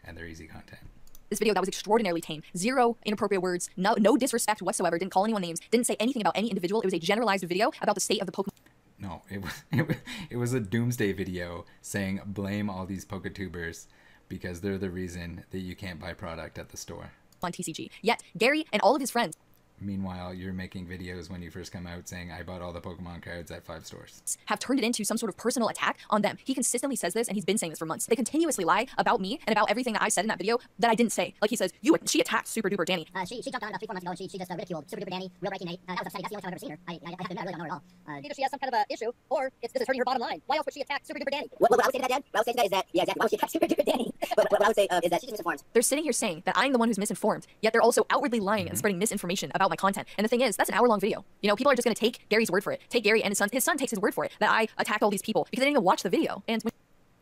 and they're easy content. This video that was extraordinarily tame. 0 inappropriate words, no disrespect whatsoever, didn't call anyone names, didn't say anything about any individual. It was a generalized video about the state of the Pokemon. No, it was a doomsday video saying blame all these Poketubers because they're the reason that you can't buy product at the store. On TCG. Yet, Gary and all of his friends. Meanwhile, you're making videos when you first come out saying, I bought all the Pokemon cards at 5 stores. Have turned it into some sort of personal attack on them. He consistently says this, and he's been saying this for months. They continuously lie about me and about everything that I said in that video that I didn't say. Like he says, she attacked Super Duper Danny. She jumped on about 3-4 months ago, and she just ridiculed Super Duper Danny, Real Breaking Nate. That was upsetting. That's the only time I've ever seen her. I have to admit, I really don't know her at all. Either she has some kind of a issue, or this is hurting her bottom line. Why else would she attack Super Duper Danny? What I would say to that, Dad? What I would say to that is that, yeah, exactly. Why would she attack Super Duper Danny? What I would say is that she's misinformed. They're sitting here saying that I'm the one who's misinformed, yet they're also outwardly lying and spreading misinformation about my content. And the thing is, that's an hour-long video. You know, people are just going to take Gary's word for it. Take Gary and his son. His son takes his word for it that I attacked all these people because they didn't even watch the video. And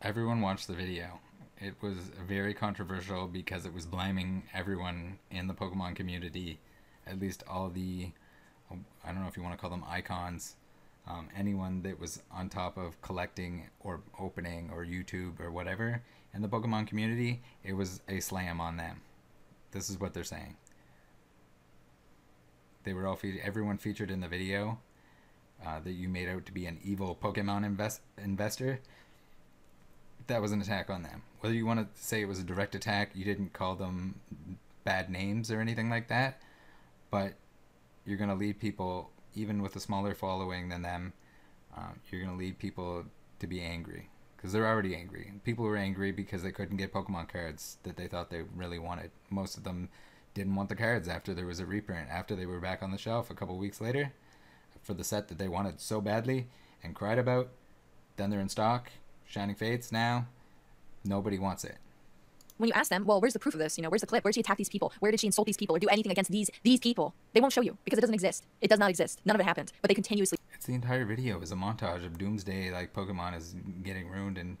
everyone watched the video. It was very controversial because it was blaming everyone in the Pokemon community, at least all the, I don't know if you want to call them icons, anyone that was on top of collecting or opening or YouTube or whatever in the Pokemon community. It was a slam on them. This is what they're saying. They were all everyone featured in the video that you made out to be an evil Pokemon investor. That was an attack on them. Whether you want to say it was a direct attack, you didn't call them bad names or anything like that, but you're going to lead people, even with a smaller following than them, you're going to lead people to be angry because they're already angry. People were angry because they couldn't get Pokemon cards that they thought they really wanted. Most of them didn't want the cards after there was a reprint, after they were back on the shelf a couple weeks later for the set that they wanted so badly and cried about. Then they're in stock, Shining Fates now. Nobody wants it. when you ask them, well, where's the proof of this? You know, where's the clip? Where did she attack these people? Where did she insult these people or do anything against these people? They won't show you because it doesn't exist. It does not exist. None of it happened. But they continuously. It's the entire video is a montage of doomsday, like Pokemon is getting ruined, and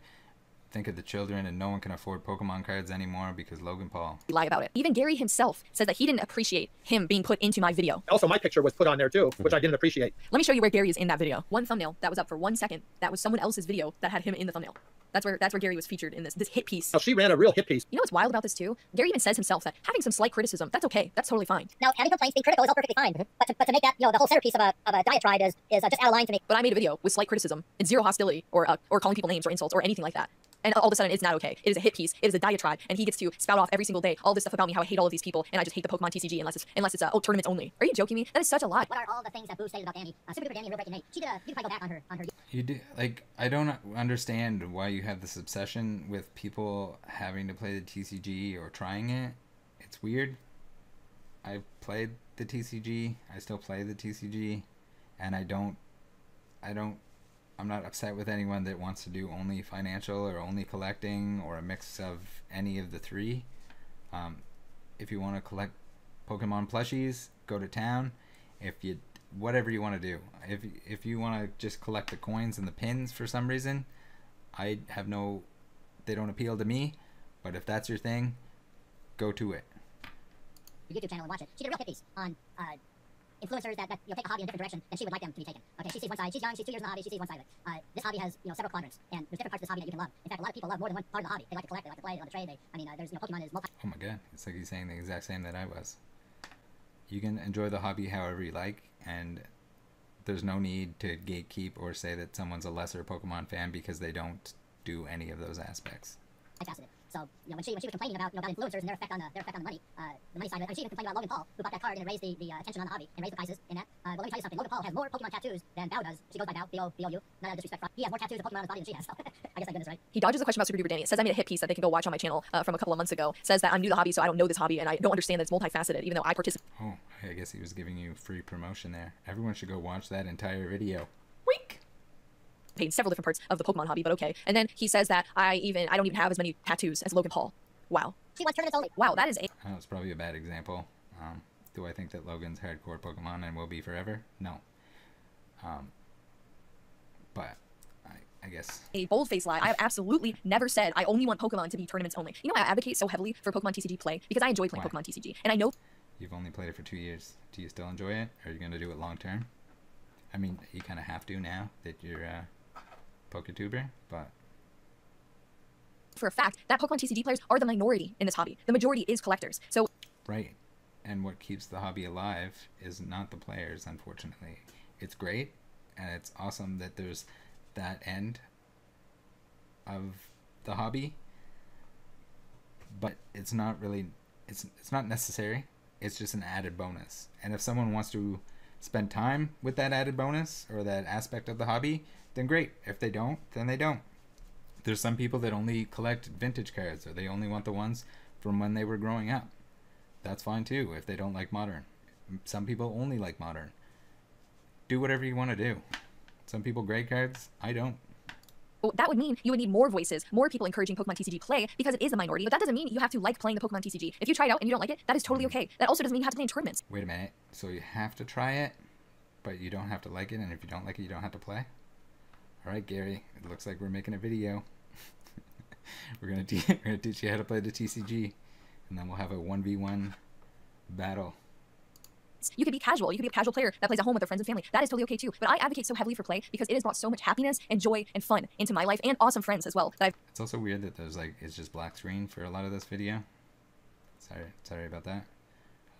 think of the children, and no one can afford Pokemon cards anymore because Logan Paul. Lie about it. Even Gary himself says that he didn't appreciate him being put into my video. Also, my picture was put on there too, which I didn't appreciate. Let me show you where Gary is in that video. One thumbnail that was up for 1 second. That was someone else's video that had him in the thumbnail. That's where Gary was featured in this hit piece. Now, she ran a real hit piece. You know what's wild about this too? Gary even says himself that having some slight criticism, that's okay. That's totally fine. Now, having complaints, being critical is all perfectly fine. But to make that, you know, the whole centerpiece of a diatribe is just out of line to me. But I made a video with slight criticism and zero hostility or calling people names or insults or anything like that. And all of a sudden, it's not okay. It is a hit piece. It is a diatribe, and he gets to spout off every single day all this stuff about me, how I hate all of these people, and I just hate the Pokemon TCG unless it's tournaments only. Are you joking me? That is such a lie. What are all the things that Boo stated about Danny? Super Duper Danny, Real Breaking Nate. You can probably go back on her. You do, like, I don't understand why you have this obsession with people having to play the TCG or trying it. It's weird. I've played the TCG. I still play the TCG, and I'm not upset with anyone that wants to do only financial or only collecting or a mix of any of the three. If you want to collect Pokemon plushies, go to town. Whatever you want to do. If you want to just collect the coins and the pins for some reason, they don't appeal to me. But if that's your thing, go to it. your YouTube channel and watch it. She did a real hit piece on influencers that take a hobby in a different direction, and she would like them to be taken. Okay, she sees one side. She's young. She's 2 years in the hobby. She sees one side of it. This hobby has several quadrants, and there's different parts of this hobby that you can love. In fact, a lot of people love more than one part of the hobby. They like to collect. They like to play. They love to trade. There's Pokemon is multi. Oh my god, it's like he's saying the exact same that I was. You can enjoy the hobby however you like, and there's no need to gatekeep or say that someone's a lesser Pokemon fan because they don't do any of those aspects. Faceted. So when she was complaining about about influencers and their effect on the money side of it, she even complained about Logan Paul, who bought that card and it raised the attention on the hobby and raised the prices in that. But let me tell you something. Logan Paul has more Pokemon tattoos than Bao does. She goes by Bao, B-O-U. None of disrespect. He has more tattoos of Pokemon on his body than she has. So I guess I goodness right. He dodges the question about Super Duper Danny. It says I made a hit piece that they can go watch on my channel from a couple of months ago. Says that I'm new to the hobby, so I don't know this hobby and I don't understand that it's multifaceted, even though I participate. Oh, I guess he was giving you free promotion there. Everyone should go watch that entire video. Week. Paid several different parts of the Pokemon hobby, but okay. And then he says that I don't even have as many tattoos as Logan Paul. Wow. She wants tournaments only. Wow, that is a... Oh, it's probably a bad example. Do I think that Logan's hardcore Pokemon and will be forever? No. But I guess... A bold-faced lie. I have absolutely never said I only want Pokemon to be tournaments only. You know why I advocate so heavily for Pokemon TCG play? Because I enjoy playing Pokemon TCG. And I know... You've only played it for 2 years. Do you still enjoy it? Or are you going to do it long term? I mean, you kind of have to now that you're a PokeTuber, but... For a fact, that Pokemon TCG players are the minority in this hobby. The majority is collectors. So... Right. And what keeps the hobby alive is not the players, unfortunately. It's great, and it's awesome that there's that end of the hobby, but it's not really... It's not necessary. It's just an added bonus. And if someone wants to spend time with that added bonus or that aspect of the hobby, then great. If they don't, then they don't. There's some people that only collect vintage cards, or they only want the ones from when they were growing up. That's fine too, if they don't like modern. Some people only like modern. Do whatever you want to do. Some people grade cards, I don't. Well, that would mean you would need more voices, more people encouraging Pokemon TCG play, because it is the minority. But that doesn't mean you have to like playing the Pokemon TCG. If you try it out and you don't like it, that is totally okay. That also doesn't mean you have to play in tournaments. Wait a minute. So you have to try it, but you don't have to like it, and if you don't like it, you don't have to play? Alright, Gary. It looks like we're making a video. We're gonna teach you how to play the TCG, and then we'll have a 1v1 battle. You could be casual. You could be a casual player that plays at home with their friends and family. That is totally okay too. But I advocate so heavily for play because it has brought so much happiness and joy and fun into my life and awesome friends as well. It's also weird that there's it's just black screen for a lot of this video. Sorry about that.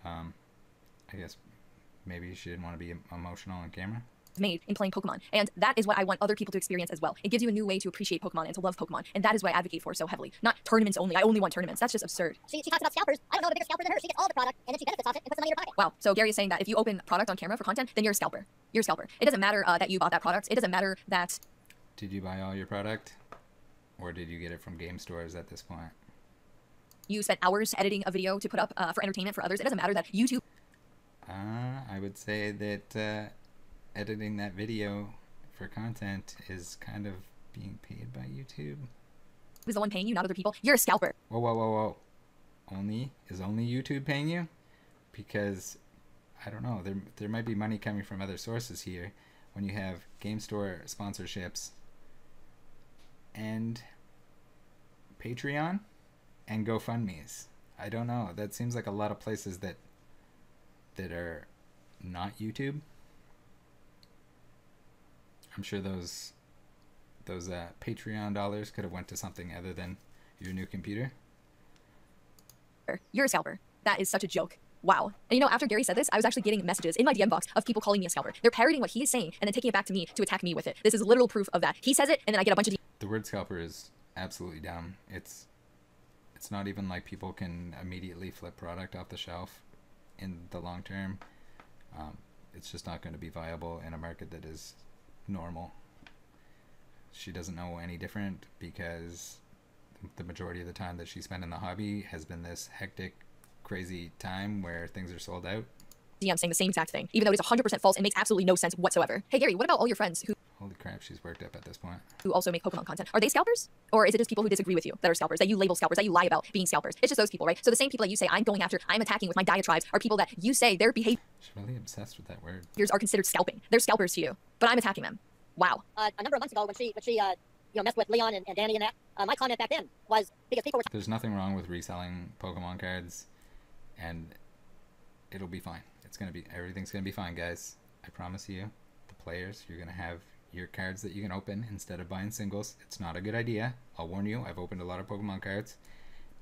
I guess maybe she didn't want to be emotional on camera. Made in playing Pokemon, and that is what I want other people to experience as well. It gives you a new way to appreciate Pokemon and to love Pokemon, and that is what I advocate for so heavily. Not tournaments only. I only want tournaments. That's just absurd. She talks about scalpers. I don't know a bigger scalper than her. She gets all the product and then she benefits off it and puts the money in her pocket. Wow. So Gary is saying that if you open product on camera for content, then you're a scalper. You're a scalper. It doesn't matter that you bought that product. It doesn't matter that. Did you buy all your product, or did you get it from game stores at this point? You spent hours editing a video to put up for entertainment for others. It doesn't matter that YouTube. I would say that editing that video for content is kind of being paid by YouTube. Who's the one paying you, not other people? You're a scalper. Whoa. Is only YouTube paying you? Because, I don't know, there might be money coming from other sources here when you have game store sponsorships and Patreon and GoFundMes. I don't know. That seems like a lot of places that are not YouTube. I'm sure those Patreon dollars could have went to something other than your new computer. You're a scalper. That is such a joke. Wow. And you know, after Gary said this, I was actually getting messages in my DM box of people calling me a scalper. They're parroting what he is saying and then taking it back to me to attack me with it. This is literal proof of that. He says it, and then I get a bunch of... The word scalper is absolutely dumb. It's not even like people can immediately flip product off the shelf in the long term. It's just not going to be viable in a market that is normal. She doesn't know any different because the majority of the time that she spent in the hobby has been this hectic, crazy time where things are sold out. I'm saying the same exact thing, even though it's 100% false and makes absolutely no sense whatsoever. Hey Gary, what about all your friends who... Holy crap, she's worked up at this point. Who also make Pokemon content? Are they scalpers? Or is it just people who disagree with you that are scalpers, that you label scalpers, that you lie about being scalpers? It's just those people, right? So the same people that you say I'm going after, I'm attacking with my diatribes are people that you say their behaviors She's really obsessed with that word. are considered scalping. They're scalpers to you, but I'm attacking them. Wow. A number of months ago when she messed with Leon and Danny and that, my comment back then was because people were... There's nothing wrong with reselling Pokemon cards, and it'll be fine. Everything's gonna be fine, guys. I promise you. The players, you're gonna have your cards that you can open instead of buying singles. It's not a good idea. I'll warn you. I've opened a lot of Pokemon cards.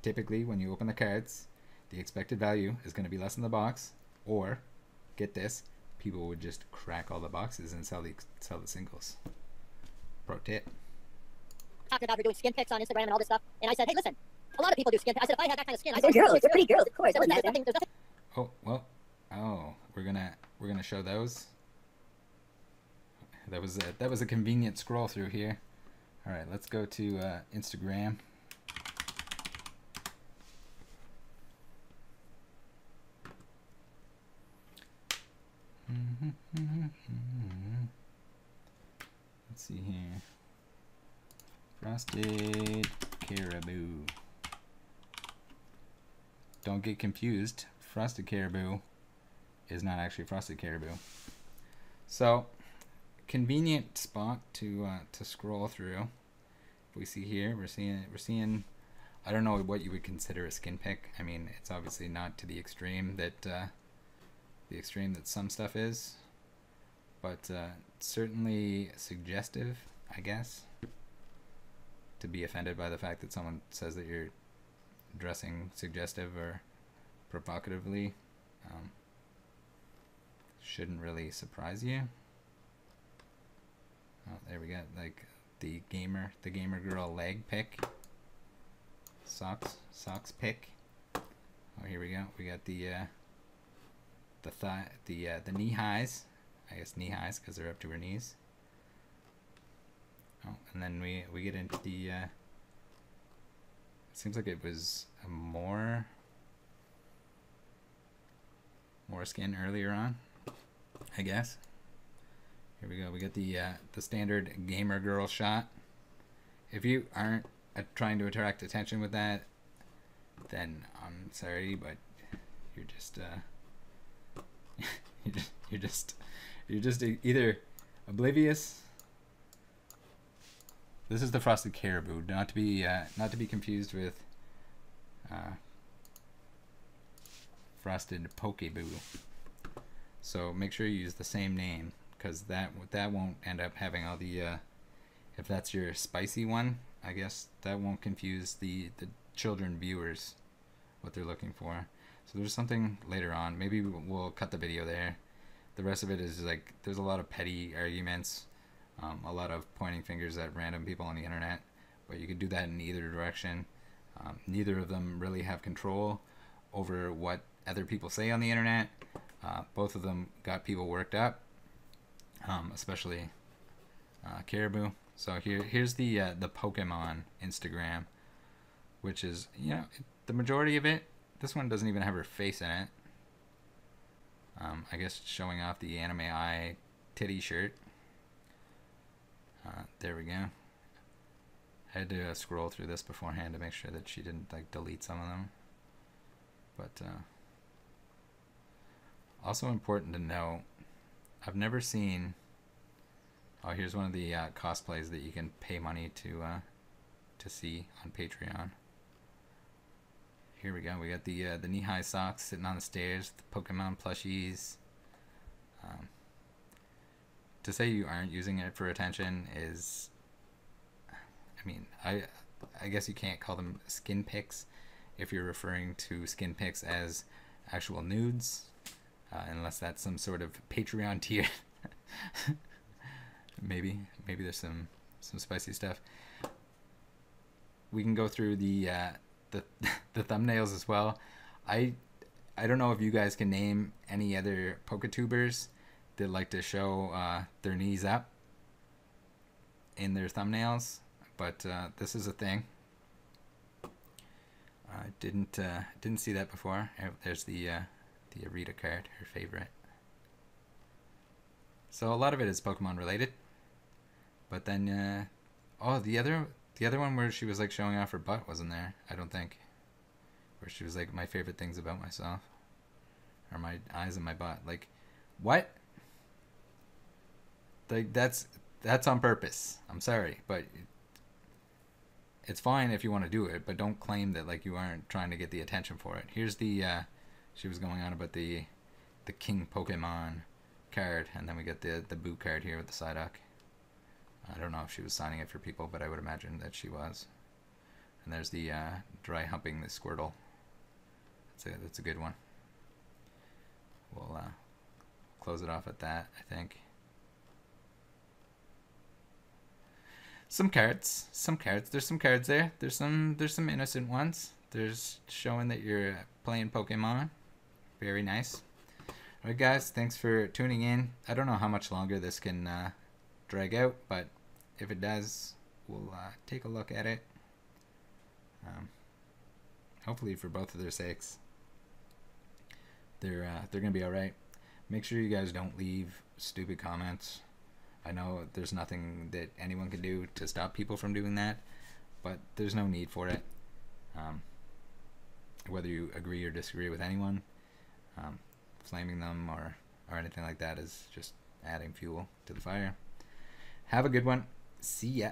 Typically, when you open the cards, the expected value is going to be less in the box, or get this, people would just crack all the boxes and sell the singles. Pro tip. Talking about her doing skin pics on Instagram and all this stuff, and I said, hey, listen, a lot of people do skin pics. I said, if I had that kind of skin, I said, girls, they're pretty girls, of course. There's nothing. Oh well. Oh, we're gonna show those. That was a convenient scroll through here. All right, let's go to Instagram. Let's see here. Frosted Caribou. Don't get confused. Frosted Caribou is not actually Frosted Caribou. So, convenient spot to scroll through. If we see here, we're seeing. I don't know what you would consider a skin pick. I mean, it's obviously not to the extreme that some stuff is, but certainly suggestive, I guess. To be offended by the fact that someone says that you're dressing suggestive or provocatively shouldn't really surprise you. Oh, there we got like the gamer girl leg pick, socks pick. Oh, here we go. We got the knee highs. I guess knee highs because they're up to her knees. Oh, and then we get into the. It seems like it was a more skin earlier on, I guess. Here we go. We get the standard gamer girl shot. If you aren't trying to attract attention with that, then I'm sorry, but you're just you're just either oblivious. This is the Frosted Caribou, not to be confused with Frosted Pokeboo. So make sure you use the same name, because that won't end up having all the if that's your spicy one, I guess that won't confuse the children viewers what they're looking for. So there's something later on. Maybe we'll cut the video there. The rest of it is like there's a lot of petty arguments, a lot of pointing fingers at random people on the internet, but you can do that in either direction. Neither of them really have control over what other people say on the internet. Both of them got people worked up, especially Caribou. So here's the Pokemon Instagram, which is, you know, the majority of it. This one doesn't even have her face in it. I guess showing off the anime eye titty shirt. There we go. I had to scroll through this beforehand to make sure that she didn't like delete some of them. But also important to know, I've never seen. Oh, here's one of the cosplays that you can pay money to see on Patreon. Here we go. We got the knee-high socks sitting on the stairs, the Pokemon plushies. To say you aren't using it for attention is, I mean, I guess you can't call them skin pics if you're referring to skin pics as actual nudes, unless that's some sort of Patreon tier. Maybe there's some spicy stuff. We can go through the thumbnails as well. I don't know if you guys can name any other Poketubers that like to show their knees up in their thumbnails, but this is a thing. I didn't see that before. There's the Arita card, her favorite. So a lot of it is Pokemon related, but then oh, the other one where she was like showing off her butt wasn't there, I don't think. Where she was like, my favorite things about myself, or my eyes and my butt. Like, what? Like that's on purpose. I'm sorry, but it's fine if you want to do it, but don't claim that like you aren't trying to get the attention for it. Here's the she was going on about the the King Pokemon card, and then we get the Boo card here with the Psyduck. I don't know if she was signing it for people, but I would imagine that she was. And there's the dry humping the Squirtle. That's a good one. We'll close it off at that, I think. Some cards. There's some cards there. There's some innocent ones. There's showing that you're playing Pokemon. Very nice. Alright guys, thanks for tuning in. I don't know how much longer this can drag out, but if it does, we'll take a look at it. Hopefully for both of their sakes. They're gonna be alright. Make sure you guys don't leave stupid comments. I know there's nothing that anyone can do to stop people from doing that, but there's no need for it. Whether you agree or disagree with anyone, flaming them or anything like that is just adding fuel to the fire. Have a good one. See ya.